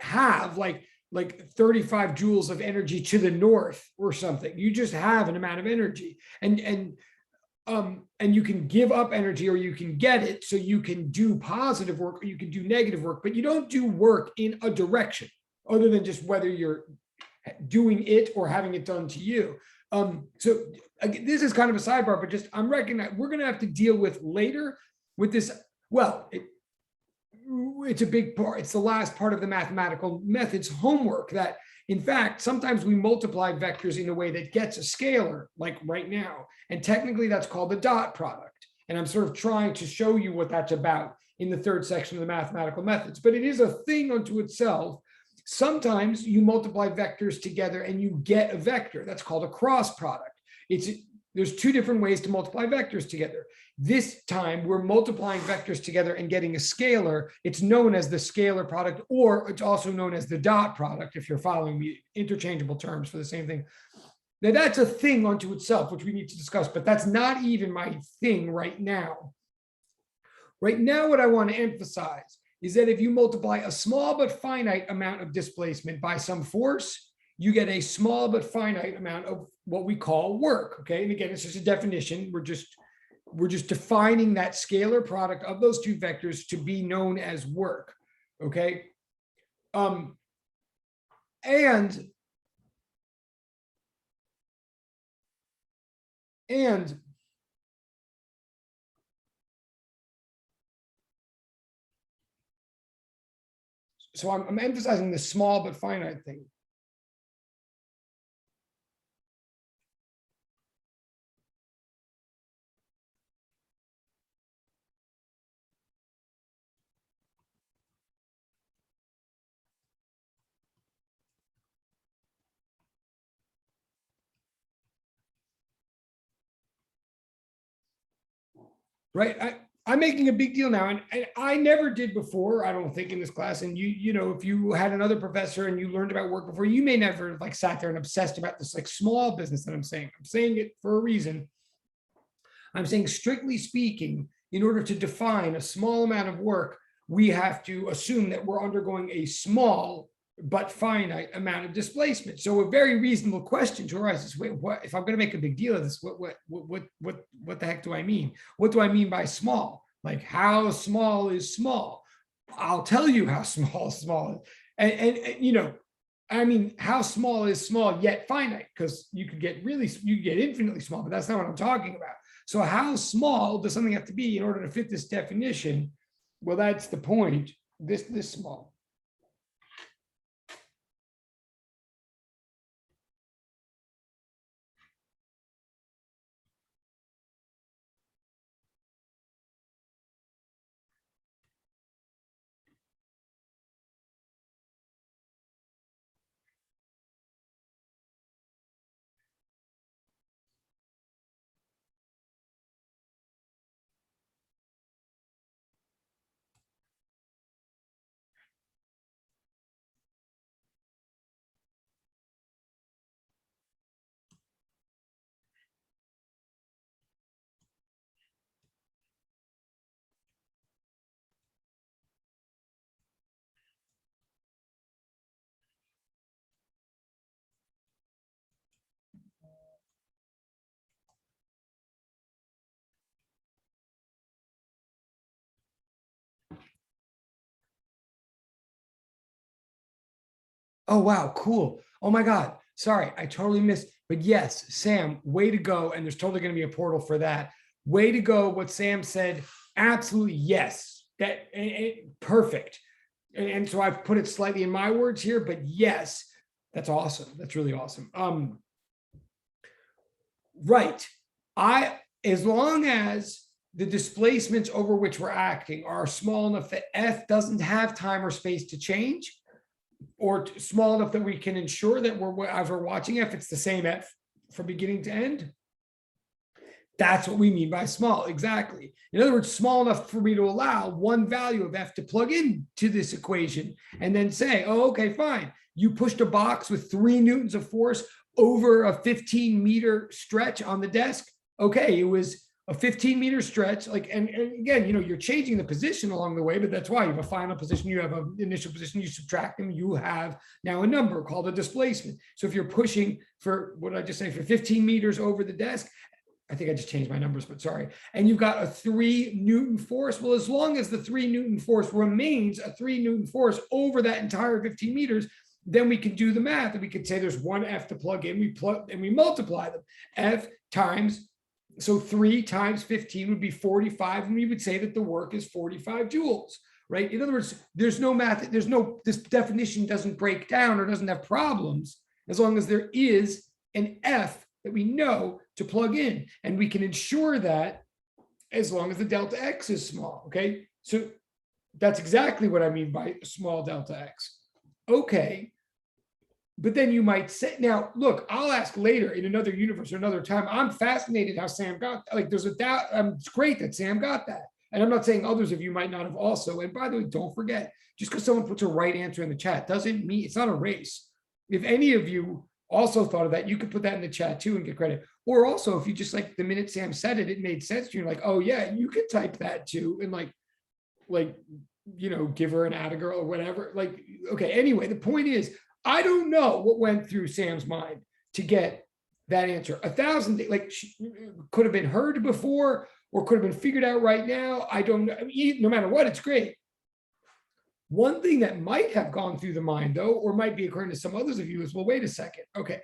have like 35 joules of energy to the north or something. You just have an amount of energy, and you can give up energy or you can get it. So you can do positive work or you can do negative work, but you don't do work in a direction other than just whether you're doing it or having it done to you. So again, this is kind of a sidebar, but just I'm recognizing we're going to have to deal with later with this. Well, it's a big part. It's the last part of the mathematical methods homework that, in fact, sometimes we multiply vectors in a way that gets a scalar, like right now. And technically that's called the dot product. And I'm sort of trying to show you what that's about in the third section of the mathematical methods, but it is a thing unto itself. Sometimes you multiply vectors together and you get a vector. That's called a cross product. There's two different ways to multiply vectors together. This time we're multiplying vectors together and getting a scalar. It's known as the scalar product, or it's also known as the dot product, if you're following me, interchangeable terms for the same thing. Now that's a thing unto itself, which we need to discuss, but that's not even my thing right now. Right now, what I want to emphasize is that if you multiply a small but finite amount of displacement by some force, you get a small but finite amount of what we call work. Okay, and again, it's just a definition. We're just defining that scalar product of those two vectors to be known as work. Okay, and so I'm emphasizing the small but finite thing. Right. I'm making a big deal now, and I never did before, I don't think, in this class. And if you had another professor and you learned about work before, you may never like sat there and obsessed about this like small business that I'm saying. I'm saying it for a reason. I'm saying, strictly speaking, in order to define a small amount of work, we have to assume that we're undergoing a small but finite amount of displacement. So a very reasonable question to arise is, wait, what if I'm going to make a big deal of this? What the heck do I mean? What do I mean by small? Like, how small is small? I'll tell you how small is. And I mean, how small is small yet finite? Because you could get infinitely small, but that's not what I'm talking about. So how small does something have to be in order to fit this definition? Well, that's the point. This small. Oh, wow, cool. Oh my God. Sorry, I totally missed. But yes, Sam, way to go. And there's totally going to be a portal for that. Way to go. What Sam said. Absolutely. Yes. Perfect. And so I've put it slightly in my words here, but yes, that's awesome. That's really awesome. Right. As long as the displacements over which we're acting are small enough that F doesn't have time or space to change, or small enough that we can ensure that as we're watching F, it's the same F from beginning to end. That's what we mean by small, exactly. In other words, small enough for me to allow one value of F to plug into this equation and then say, oh, okay, fine. You pushed a box with 3 newtons of force over a 15-meter stretch on the desk. Okay, it was a 15-meter stretch. And again, you're changing the position along the way, but that's why you have a final position, you have an initial position, you subtract them, you have now a number called a displacement. So if you're pushing for, what did I just say, for 15 meters over the desk, I think I just changed my numbers, but sorry. And you've got a 3 Newton force. Well, as long as the 3 Newton force remains a 3 Newton force over that entire 15 meters, then we can do the math and we could say there's one F to plug in. We plug and we multiply them. F times, so 3 times 15 would be 45. And we would say that the work is 45 joules, right? In other words, there's no math, this definition doesn't break down or doesn't have problems as long as there is an F that we know to plug in, and we can ensure that as long as the delta X is small. Okay, so that's exactly what I mean by small delta X. Okay, but then you might say, now look, I'll ask later in another universe or another time. I'm fascinated how Sam got, there's a doubt. It's great that Sam got that, and I'm not saying others of you might not have also. And by the way, don't forget, just because someone puts a right answer in the chat doesn't mean it's not a race. If any of you also thought of that, you could put that in the chat too and get credit. Or also, if you just the minute Sam said it, it made sense to you. Like, oh yeah, you could type that too, and give her an atta girl or whatever. Okay. Anyway, the point is, I don't know what went through Sam's mind to get that answer. 1,000, could have been heard before or could have been figured out right now. I don't know. I mean, no matter what, it's great. One thing that might have gone through the mind, though, or might be occurring to some others of you is, well, wait a second. Okay,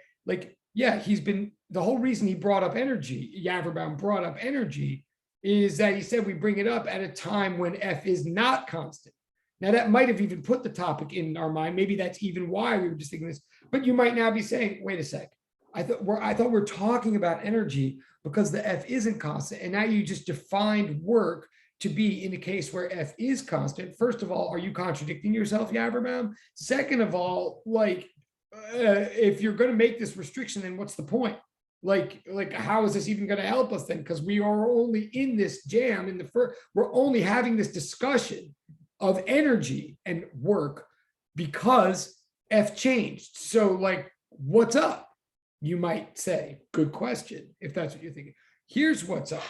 yeah, the whole reason he brought up energy, Yaverbaum brought up energy, is that he said we bring it up at a time when F is not constant. Now, that might have even put the topic in our mind. Maybe that's even why we were just thinking this. But you might now be saying, wait a sec. I thought we're talking about energy because the F isn't constant. And now you just defined work to be in a case where F is constant. First of all, are you contradicting yourself, Yaverbaum? Second of all, if you're going to make this restriction, then what's the point? How is this even going to help us then? Because we are only in this jam we're only having this discussion of energy and work because F changed. So what's up? You might say, good question, if that's what you're thinking. Here's what's up.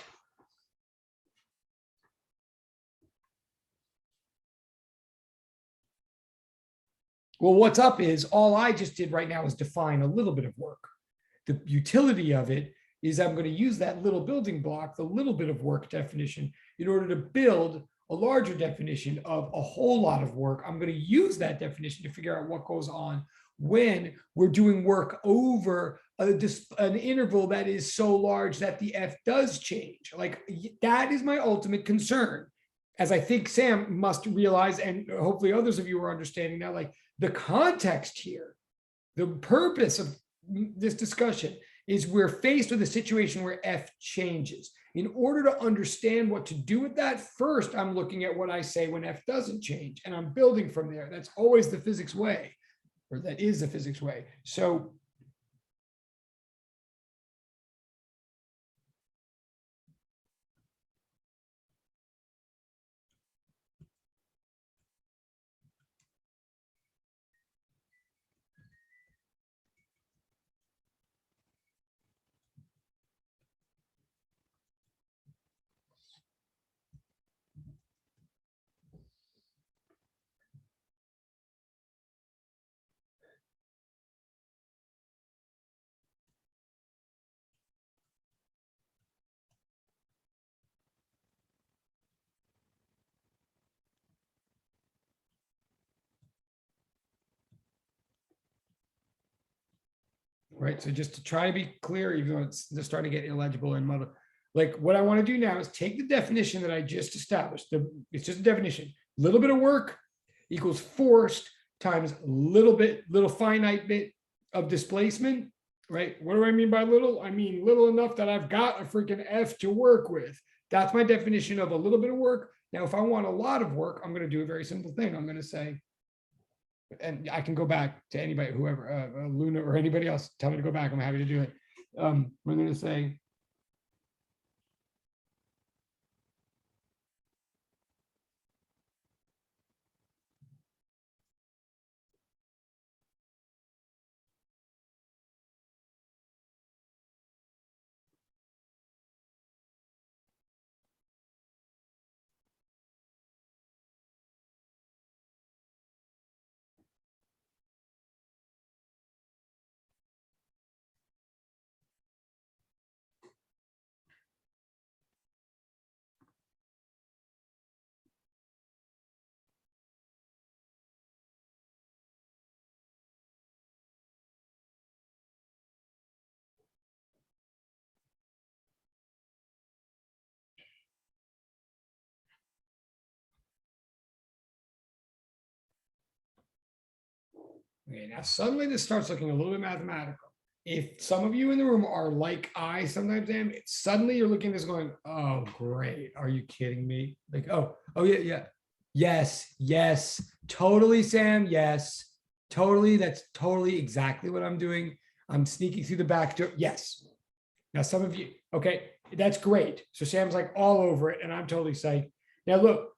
Well, what's up is all I just did right now is define a little bit of work. The utility of it is I'm going to use that little building block, the little bit of work definition, in order to build a larger definition of a whole lot of work. I'm going to use that definition to figure out what goes on when we're doing work over an interval that is so large that the F does change. That is my ultimate concern, as I think Sam must realize, and hopefully others of you are understanding now, the context here, the purpose of this discussion is we're faced with a situation where F changes. In order to understand what to do with that, first, I'm looking at what I say when F doesn't change, and I'm building from there. That's always the physics way, or that is the physics way. So right? So just to try to be clear, even though it's just starting to get illegible and muddled, like what I want to do now is take the definition that I just established. It's just a definition. Little bit of work equals forced times little finite bit of displacement, right? What do I mean by little? I mean little enough that I've got a freaking F to work with. That's my definition of a little bit of work. Now, if I want a lot of work, I'm going to do a very simple thing. I'm going to say, and I can go back to anybody, whoever, Luna or anybody else, tell me to go back. I'm happy to do it. We're going to say, okay, now suddenly this starts looking a little bit mathematical. If some of you in the room are like I sometimes am, suddenly you're looking at this going, oh, great. Are you kidding me? Like, oh, yeah. Yes, totally, Sam. Yes, totally. That's totally exactly what I'm doing. I'm sneaking through the back door. Yes. Now, some of you, okay, that's great. So Sam's like all over it, and I'm totally psyched. Now, look,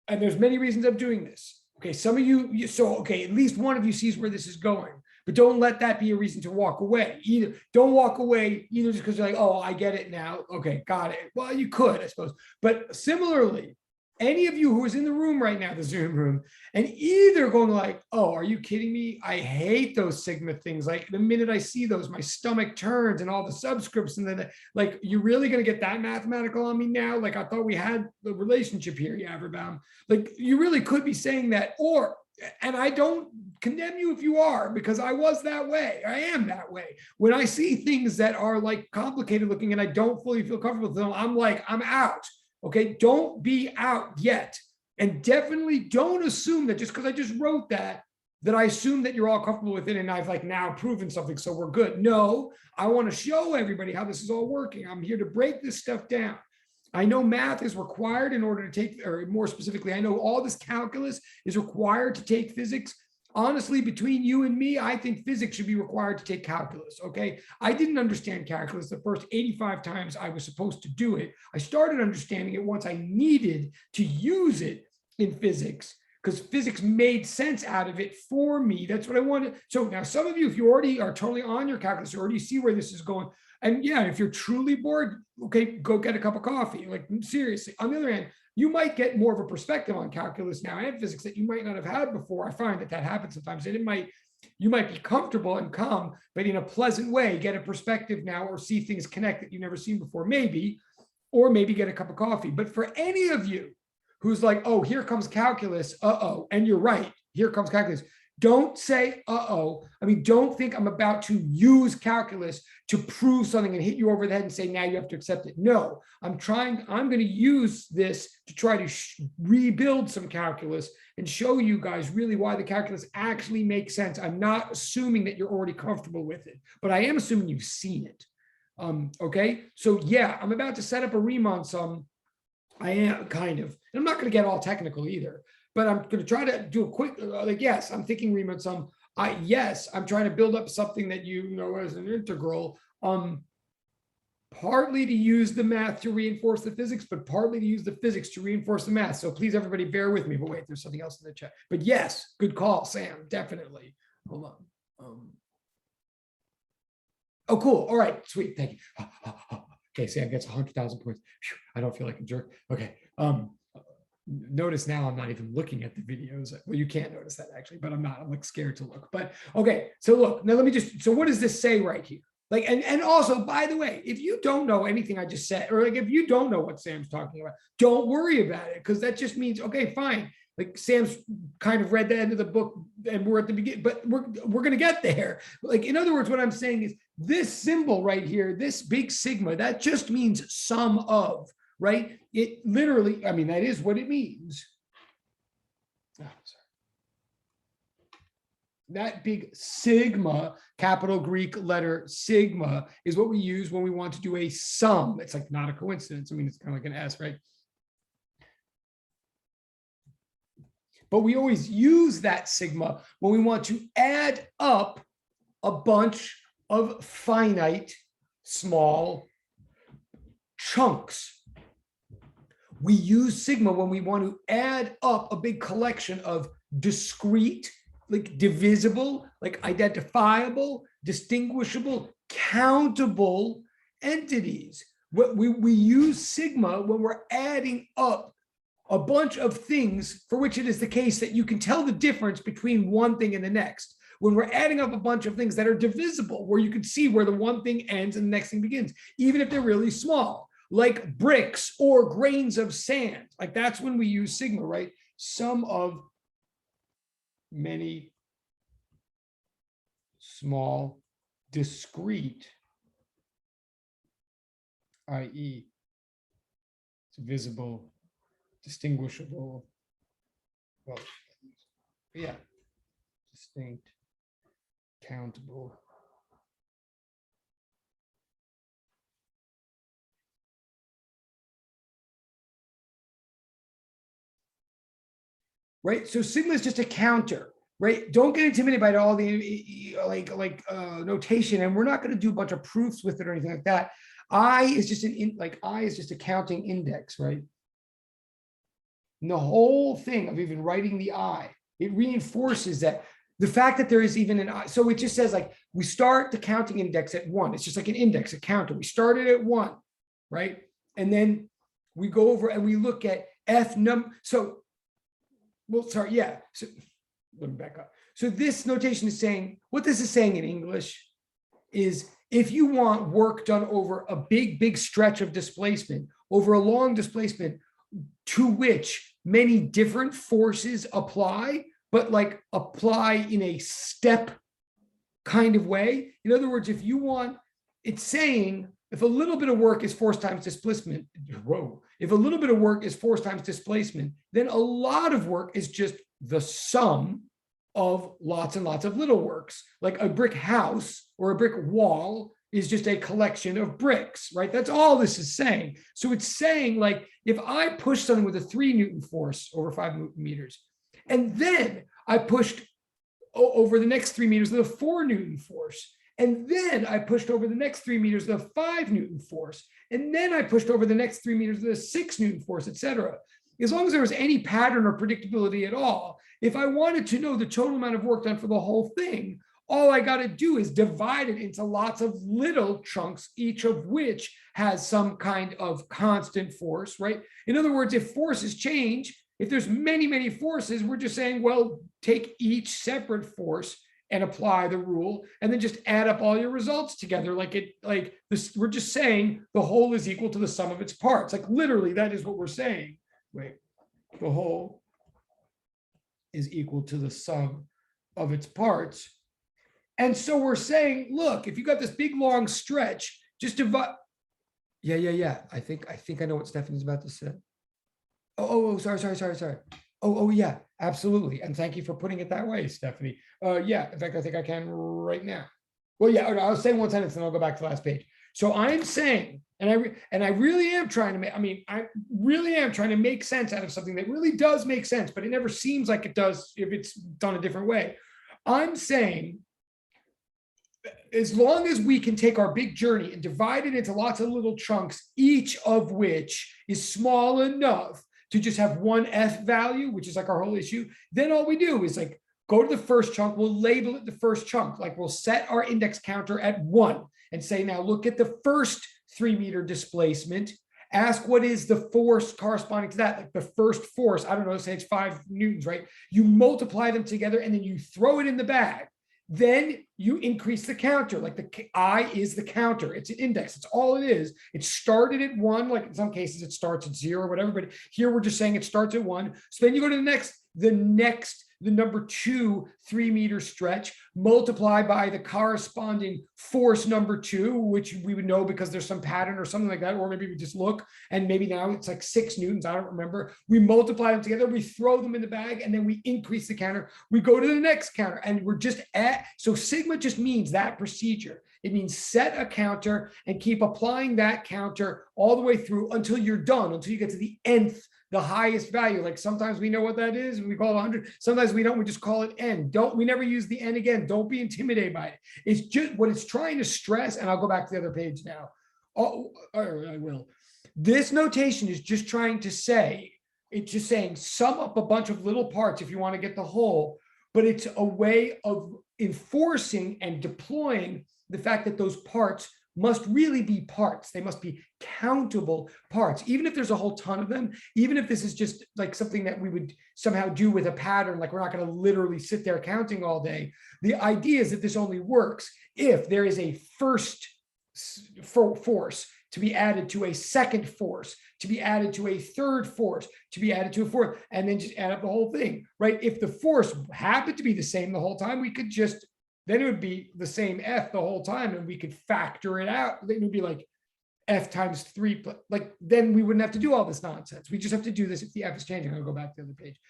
and there's many reasons I'm doing this. Okay, some of you, so okay, at least one of you sees where this is going, but don't let that be a reason to walk away. Either don't walk away either just because you're like, oh, I get it now. Okay, got it. Well, you could, I suppose. But similarly, any of you who is in the room right now, the Zoom room, and either going like, oh, are you kidding me? I hate those Sigma things. Like the minute I see those, my stomach turns and all the subscripts, and then like, you're really going to get that mathematical on me now? Like I thought we had the relationship here, Yaverbaum. Like you really could be saying that, and I don't condemn you if you are, because I was that way. I am that way. When I see things that are like complicated looking and I don't fully feel comfortable with them, I'm like, I'm out. Okay, don't be out yet. And definitely don't assume that just because I just wrote that I assume that you're all comfortable with it and I've like now proven something, so we're good. No, I want to show everybody how this is all working. I'm here to break this stuff down. I know math is required in order to take, or more specifically, I know all this calculus is required to take physics. Honestly, between you and me, I think physics should be required to take calculus, okay? I didn't understand calculus the first 85 times I was supposed to do it. I started understanding it once I needed to use it in physics, because physics made sense out of it for me. That's what I wanted. So now some of you, if you already are totally on your calculus, you already see where this is going. And yeah, if you're truly bored, okay, go get a cup of coffee. Like seriously. On the other hand, you might get more of a perspective on calculus now and physics that you might not have had before. I find that happens sometimes, and you might be comfortable and calm, but in a pleasant way, get a perspective now or see things connect that you've never seen before, maybe, or maybe get a cup of coffee. But for any of you who's like, oh, here comes calculus, and you're right, here comes calculus. Don't say, I mean, don't think I'm about to use calculus to prove something and hit you over the head and say, now you have to accept it. No, I'm going to use this to try to rebuild some calculus and show you guys really why the calculus actually makes sense. I'm not assuming that you're already comfortable with it, but I am assuming you've seen it. Okay, so yeah, I'm about to set up a Riemann sum. I am kind of, and I'm not going to get all technical either, but I'm going to try to do a quick, like, yes, I'm thinking Riemann sum. Yes, I'm trying to build up something that you know as an integral, partly to use the math to reinforce the physics, but partly to use the physics to reinforce the math. So please, everybody, bear with me. But wait, there's something else in the chat. But yes, good call, Sam, definitely. Hold on. Oh, cool. All right, sweet. Thank you. Okay, Sam gets 100,000 points. Whew, I don't feel like a jerk. Okay. Notice now I'm not even looking at the videos. Well, you can't notice that actually, but I'm not. I'm like scared to look. But okay, so look, now let me just, so what does this say right here? Like, and also, by the way, if you don't know anything I just said, or like if you don't know what Sam's talking about, don't worry about it, because that just means, okay, fine. Like Sam's kind of read the end of the book and we're at the beginning, but we're going to get there. Like, in other words, what I'm saying is this symbol right here, this big sigma, that just means sum of, right? It literally, I mean, that is what it means. Oh, sorry. That big sigma, capital Greek letter sigma, is what we use when we want to do a sum. It's like not a coincidence. I mean, it's kind of like an S, right? But we always use that sigma when we want to add up a bunch of finite small chunks. We use sigma when we want to add up a big collection of discrete, like divisible, like identifiable, distinguishable, countable entities. We use sigma when we're adding up a bunch of things for which it is the case that you can tell the difference between one thing and the next. When we're adding up a bunch of things that are divisible, where you can see where the one thing ends and the next thing begins, even if they're really small, like bricks or grains of sand. Like that's when we use sigma, right? Sum of many small, discrete, i.e., it's visible, distinguishable, well, yeah, distinct, countable. Right, so sigma is just a counter, right? Don't get intimidated by all the notation, and we're not going to do a bunch of proofs with it or anything like that. I is just I is just a counting index, right? And the whole thing of even writing the I, it reinforces that the fact that there is even an I. So it just says like we start the counting index at 1. It's just like an index, a counter. We started at 1, right? And then we go over and we look at F number. So, well, sorry, yeah. So let me back up. So this notation is saying, what this is saying in English is if you want work done over a big stretch of displacement, over a long displacement to which many different forces apply, but like apply in a step kind of way. In other words, if you want, it's saying if a little bit of work is force times displacement, if a little bit of work is force times displacement, then a lot of work is just the sum of lots and lots of little works. Like a brick house or a brick wall is just a collection of bricks, right? That's all this is saying. So it's saying like, if I push something with a 3 Newton force over 5 meters, and then I pushed over the next 3 meters with a 4 Newton force, and then I pushed over the next 3 meters with a 5 Newton force, and then I pushed over the next 3 meters with a 6 Newton force, etc. As long as there was any pattern or predictability at all, if I wanted to know the total amount of work done for the whole thing, all I got to do is divide it into lots of little chunks, each of which has some kind of constant force, right? In other words, if forces change, if there's many forces, we're just saying, well, take each separate force and apply the rule, and then just add up all your results together. We're just saying the whole is equal to the sum of its parts. Like literally, that is what we're saying. Wait, the whole is equal to the sum of its parts. And so we're saying, look, if you got this big long stretch, just divide. Yeah. I think I know what Stephanie's about to say. Sorry. Oh, yeah, absolutely. And thank you for putting it that way, Stephanie. Yeah, in fact, I think I can right now. Well, yeah, I'll say one sentence and I'll go back to the last page. So I'm saying, and I really am trying to make, I really am trying to make sense out of something that really does make sense, but it never seems like it does if it's done a different way. I'm saying, as long as we can take our big journey and divide it into lots of little chunks, each of which is small enough to just have one F value, which is like our whole issue, then all we do is like go to the first chunk, we'll label it the first chunk, like we'll set our index counter at 1 and say, now look at the first 3 meter displacement, ask what is the force corresponding to that, like the first force, I don't know, say it's 5 Newtons, right? You multiply them together and then you throw it in the bag. Then you increase the counter, like the I is the counter. It's an index. It's all it is. It started at 1, like in some cases it starts at 0 or whatever, but here we're just saying it starts at 1. So then you go to the next the number 2 3-meter stretch, multiply by the corresponding force number 2, which we would know because there's some pattern or something like that, or maybe we just look and maybe now it's like 6 newtons, I don't remember. We multiply them together, we throw them in the bag, and then we increase the counter. We go to the next counter, and we're just at, so sigma just means that procedure. It means set a counter and keep applying that counter all the way through until you're done, until you get to the nth, the highest value. Like sometimes we know what that is and we call it 100. Sometimes we don't, we just call it n. We never use the n again. Don't be intimidated by it. It's just what it's trying to stress. And I'll go back to the other page now. Oh, I will. This notation is just trying to say, it's just saying sum up a bunch of little parts if you want to get the whole, but it's a way of enforcing and deploying the fact that those parts must really be parts. They must be countable parts, even if there's a whole ton of them, even if this is just like something that we would somehow do with a pattern, like we're not going to literally sit there counting all day. The idea is that this only works if there is a first force to be added to a second force, to be added to a third force, to be added to a fourth, and then just add up the whole thing, right? If the force happened to be the same the whole time, we could just, then it would be the same F the whole time, and we could factor it out. It would be like F times 3, like then we wouldn't have to do all this nonsense. We just have to do this if the F is changing. I'll go back to the other page.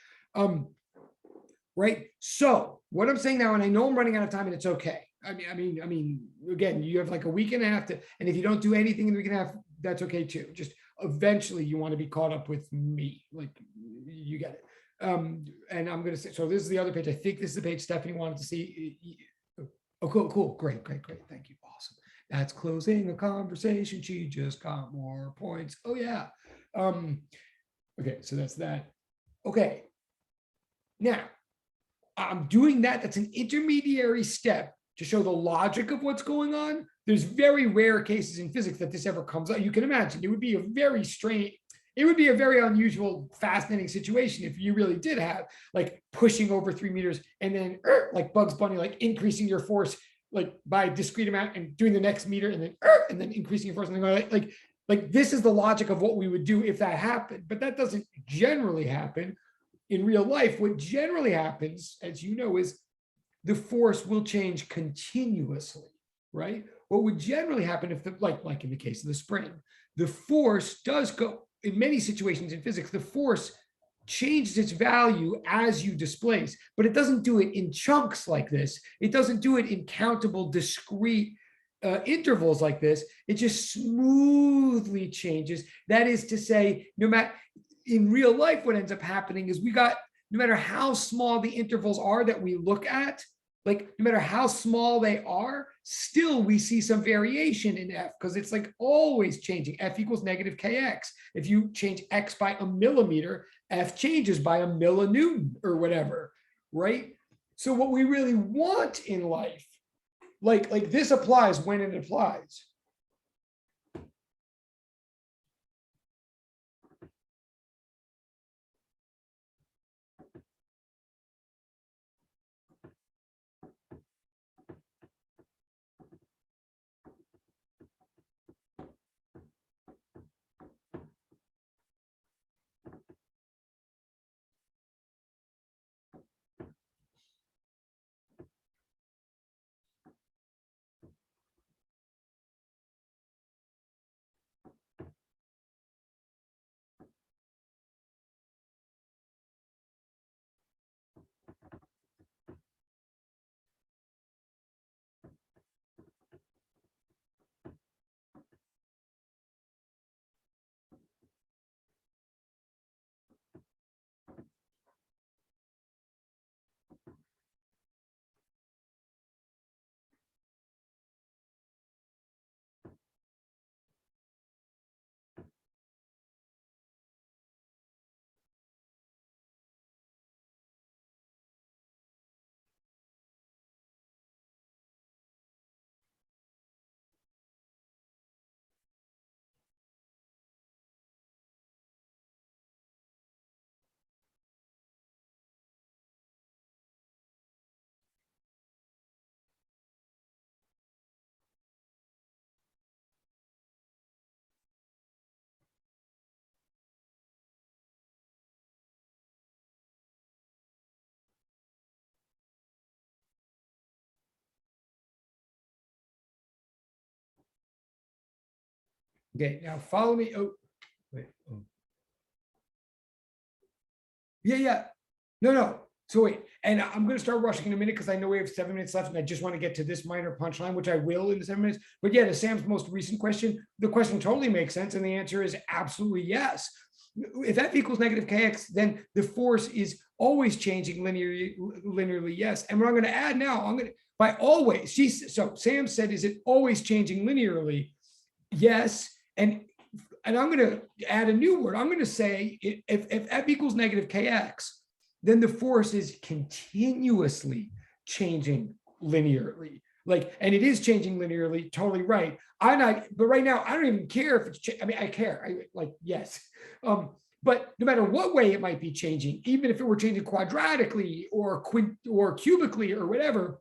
Right. So what I'm saying now, and I know I'm running out of time, and it's okay. I mean, again, you have like a week and a half to, and if you don't do anything in the week and a half, that's okay too. Just eventually you want to be caught up with me. Like you get it. And I'm going to say, so this is the other page. I think this is the page Stephanie wanted to see. Oh, cool. Great. Thank you. Awesome. That's closing a conversation. She just got more points. Oh yeah. Okay. So that's that. Okay. Now I'm doing that. That's an intermediary step to show the logic of what's going on. There's very rare cases in physics that this ever comes up. You can imagine it would be a very strange, it would be a very unusual, fascinating situation if you really did have like pushing over 3 meters and then like Bugs Bunny, like increasing your force like by a discrete amount and doing the next meter and then increasing your force and then like this is the logic of what we would do if that happened. But that doesn't generally happen in real life. What generally happens, as you know, is the force will change continuously, right? What would generally happen if the like in the case of the spring, the force does go. In many situations in physics, the force changes its value as you displace, but it doesn't do it in chunks like this. It doesn't do it in countable, discrete intervals like this. It just smoothly changes. That is to say, no matter in real life, what ends up happening is no matter how small the intervals are that we look at, like no matter how small they are, still we see some variation in F because it's like always changing. F equals negative kx. If you change X by a millimeter, F changes by a millinewton or whatever, right? So what we really want in life, like this applies when it applies. Okay, now follow me. Oh, wait. Oh. Yeah. No. So wait, and I'm going to start rushing in a minute because I know we have 7 minutes left, and I just want to get to this minor punchline, which I will in the 7 minutes. But yeah, to Sam's most recent question, the question totally makes sense, and the answer is absolutely yes. If f equals negative kx, then the force is always changing linearly. Yes, and what I'm going to add now, I'm going to by always. So Sam said, is it always changing linearly? Yes, and I'm going to add a new word. I'm going to say if f equals negative kx, then the force is continuously changing linearly. Like, and it is changing linearly, totally right. But right now, I don't even care if it's, I mean, I care, yes. But no matter what way it might be changing, even if it were changing quadratically or cubically or whatever,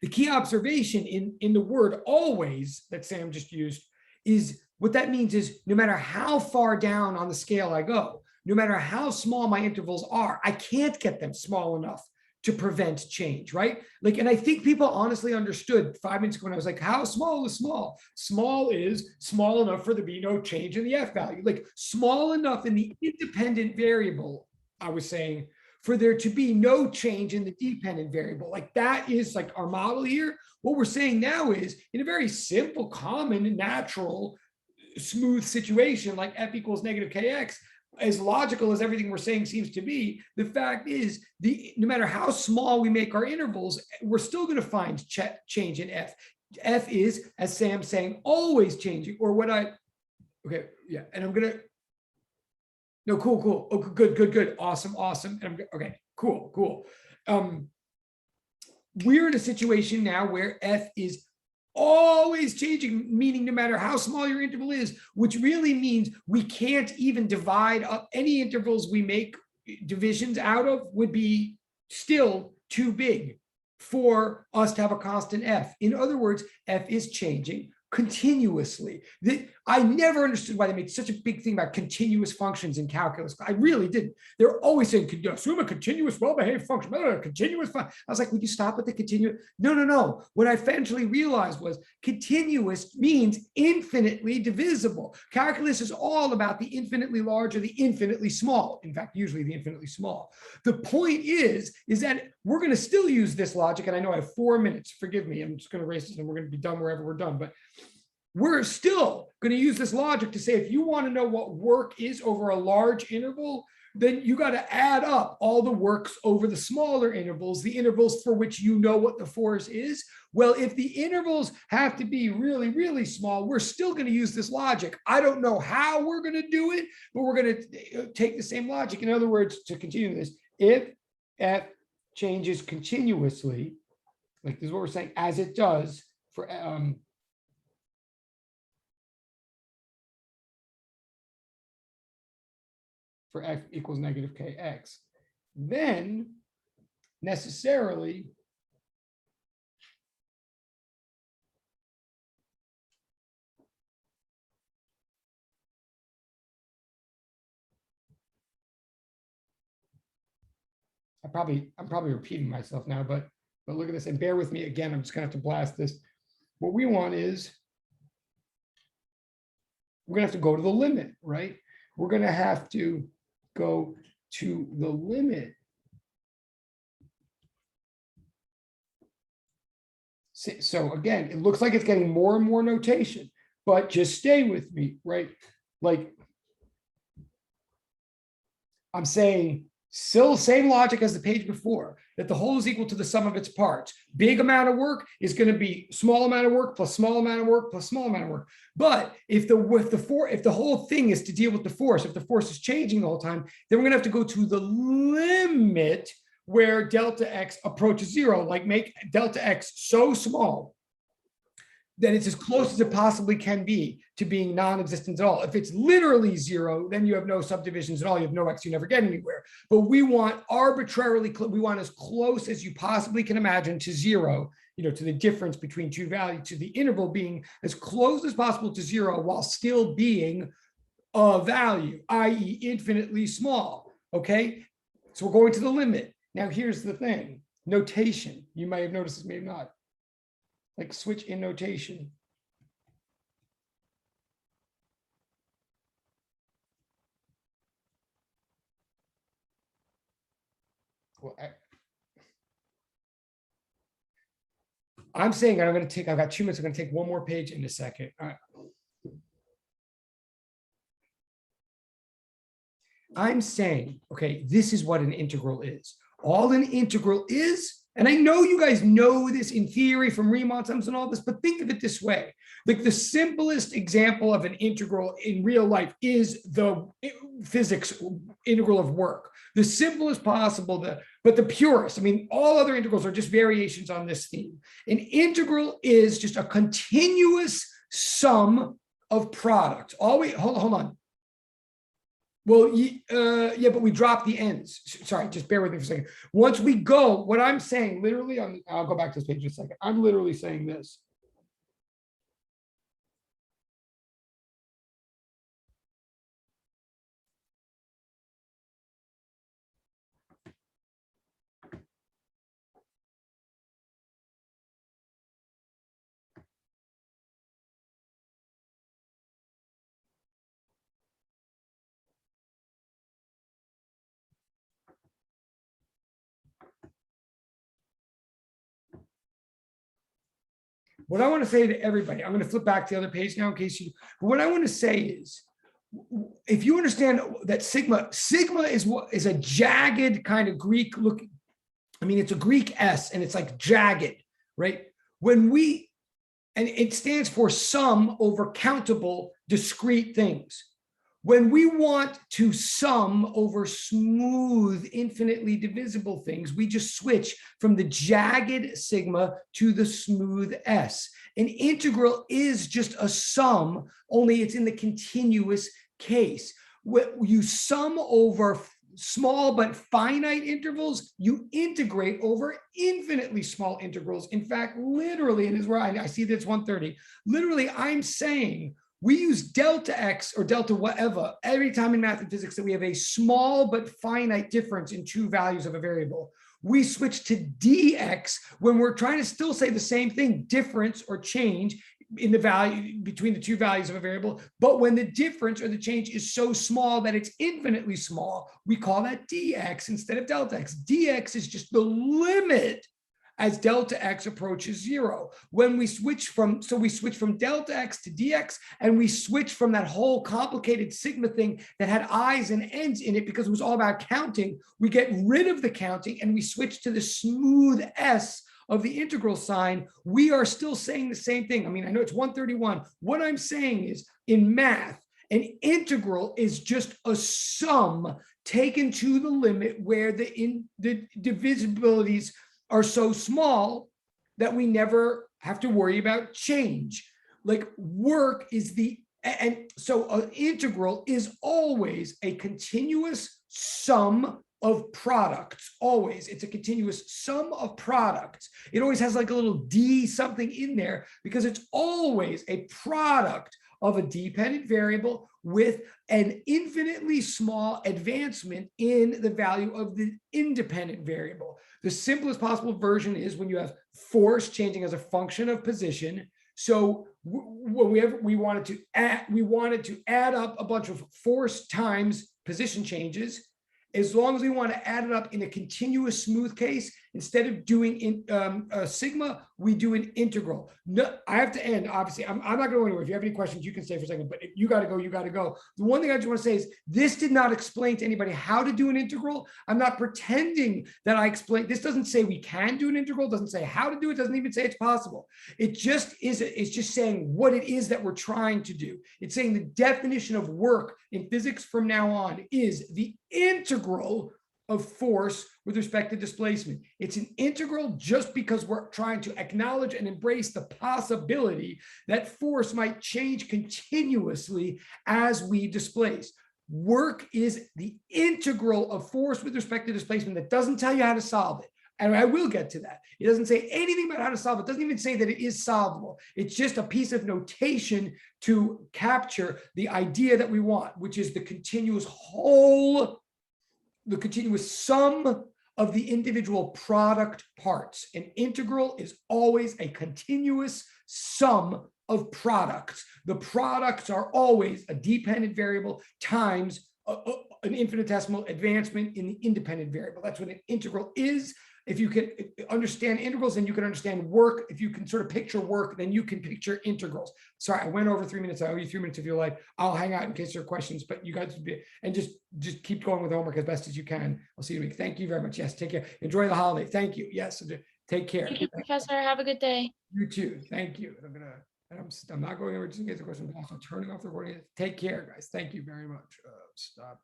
the key observation in the word always that Sam just used is what that means is no matter how far down on the scale I go, no matter how small my intervals are, I can't get them small enough to prevent change, right? Like, and I think people honestly understood 5 minutes ago when I was like, how small is small? Small is small enough for there to be no change in the F value, like small enough in the independent variable, I was saying, for there to be no change in the dependent variable. Like that is like our model here. What we're saying now is in a very simple, common, natural, smooth situation like f equals negative kx, as logical as everything we're saying seems to be, the fact is no matter how small we make our intervals, we're still going to find change in f. F is, as Sam's saying, always changing, or what okay, yeah, and I'm gonna, no, cool. Oh, good, awesome. And okay, cool. We're in a situation now where f is always changing, meaning no matter how small your interval is, which really means we can't even divide up any intervals we make divisions out of would be still too big for us to have a constant f. In other words, f is changing continuously. I never understood why they made such a big thing about continuous functions in calculus. I really didn't. They're always saying, assume a continuous, well-behaved function, continuous function. I was like, would you stop with the continuous? No. What I eventually realized was continuous means infinitely divisible. Calculus is all about the infinitely large or the infinitely small. In fact, usually the infinitely small. The point is that we're going to still use this logic. And I know I have 4 minutes. Forgive me. I'm just going to erase this and we're going to be done wherever we're done. But we're still going to use this logic to say, if you want to know what work is over a large interval, then you got to add up all the works over the smaller intervals, the intervals for which you know what the force is. Well, if the intervals have to be really, really small, we're still going to use this logic. I don't know how we're going to do it, but we're going to take the same logic. In other words, to continue this, if f changes continuously, like this is what we're saying, as it does for f equals negative kx, then necessarily I'm probably repeating myself now, but look at this and bear with me again. I'm just gonna have to blast this. What we want is we're gonna have to go to the limit, right? We're gonna have to go to the limit. So again, it looks like it's getting more and more notation, but just stay with me, right? Like I'm saying, still same logic as the page before, that the whole is equal to the sum of its parts. Big amount of work is going to be small amount of work plus small amount of work plus small amount of work. But if the whole thing is to deal with the force, if the force is changing the whole time, then we're going to have to go to the limit where delta x approaches 0, like make delta x so small that it's as close as it possibly can be to being non-existent at all. If it's literally 0, then you have no subdivisions at all. You have no x, you never get anywhere. But we want arbitrarily, we want as close as you possibly can imagine to 0, to the difference between two values, to the interval being as close as possible to 0 while still being a value, i.e. infinitely small, okay? So we're going to the limit. Now here's the thing, notation. You might have noticed this, maybe not. Like switch in notation. well, I'm saying I'm going to take, I've got 2 minutes. I'm going to take one more page in a second. All right. I'm saying, okay, this is what an integral is. All an integral is, and I know you guys know this in theory from Riemann sums and all this, but think of it this way. Like the simplest example of an integral in real life is the physics integral of work. The simplest possible, but the purest. I mean, all other integrals are just variations on this theme. An integral is just a continuous sum of products. Always, hold on. Well, yeah, but we dropped the ends. Sorry, just bear with me for a second. Once we go, what I'm saying, literally, I'll go back to this page in a second. I'm literally saying this. What I want to say to everybody, I'm going to flip back to the other page now in case you, but what I want to say is, if you understand that sigma is a jagged kind of Greek looking, I mean, it's a Greek S and it's like jagged, right? And it stands for sum over countable discrete things. When we want to sum over smooth, infinitely divisible things, we just switch from the jagged sigma to the smooth S. An integral is just a sum, only it's in the continuous case. When you sum over small but finite intervals, you integrate over infinitely small integrals. In fact, literally, and this is where I see that's 130, literally, I'm saying we use delta x or delta whatever every time in math and physics that we have a small but finite difference in two values of a variable. We switch to dx when we're trying to still say the same thing, difference or change in the value between the two values of a variable. But when the difference or the change is so small that it's infinitely small, we call that dx instead of delta x. Dx is just the limit as delta x approaches 0. When we switch from, so we switch from delta x to dx, and we switch from that whole complicated sigma thing that had i's and n's in it because it was all about counting. We get rid of the counting and we switch to the smooth s of the integral sign. We are still saying the same thing. I mean, I know it's 131. What I'm saying is, in math, an integral is just a sum taken to the limit where the divisibilities are so small that we never have to worry about change. Like work is and so an integral is always a continuous sum of products. Always, it's a continuous sum of products. It always has like a little d something in there because it's always a product of a dependent variable with an infinitely small advancement in the value of the independent variable. The simplest possible version is when you have force changing as a function of position. So we wanted to add up a bunch of force times position changes. As long as we want to add it up in a continuous smooth case, instead of doing sigma, we do an integral. No, I have to end, obviously. I'm not going to go anywhere. If you have any questions, you can stay for a second, but if you got to go, you got to go. The one thing I just want to say is this did not explain to anybody how to do an integral. I'm not pretending that I explained. This doesn't say we can do an integral. It doesn't say how to do it. It doesn't even say it's possible. It just is. It's just saying what it is that we're trying to do. It's saying the definition of work in physics from now on is the integral of force with respect to displacement. It's an integral just because we're trying to acknowledge and embrace the possibility that force might change continuously as we displace. Work is the integral of force with respect to displacement. That doesn't tell you how to solve it. And I will get to that. It doesn't say anything about how to solve it. It doesn't even say that it is solvable. It's just a piece of notation to capture the idea that we want, which is the continuous the continuous sum of the individual product parts. An integral is always a continuous sum of products. The products are always a dependent variable times an infinitesimal advancement in the independent variable. That's what an integral is. If you can understand integrals, then you can understand work. If you can sort of picture work, then you can picture integrals. Sorry, I went over 3 minutes. I owe you 3 minutes if you like. I'll hang out in case there are questions, but you guys and just keep going with homework as best as you can. I'll see you next week. Thank you very much. Yes, take care. Enjoy the holiday. Thank you. Yes, take care. Thank you, Professor. Have a good day. You too. Thank you. I'm not going over just in case the question, but also turning off the recording. Take care, guys. Thank you very much. Stop.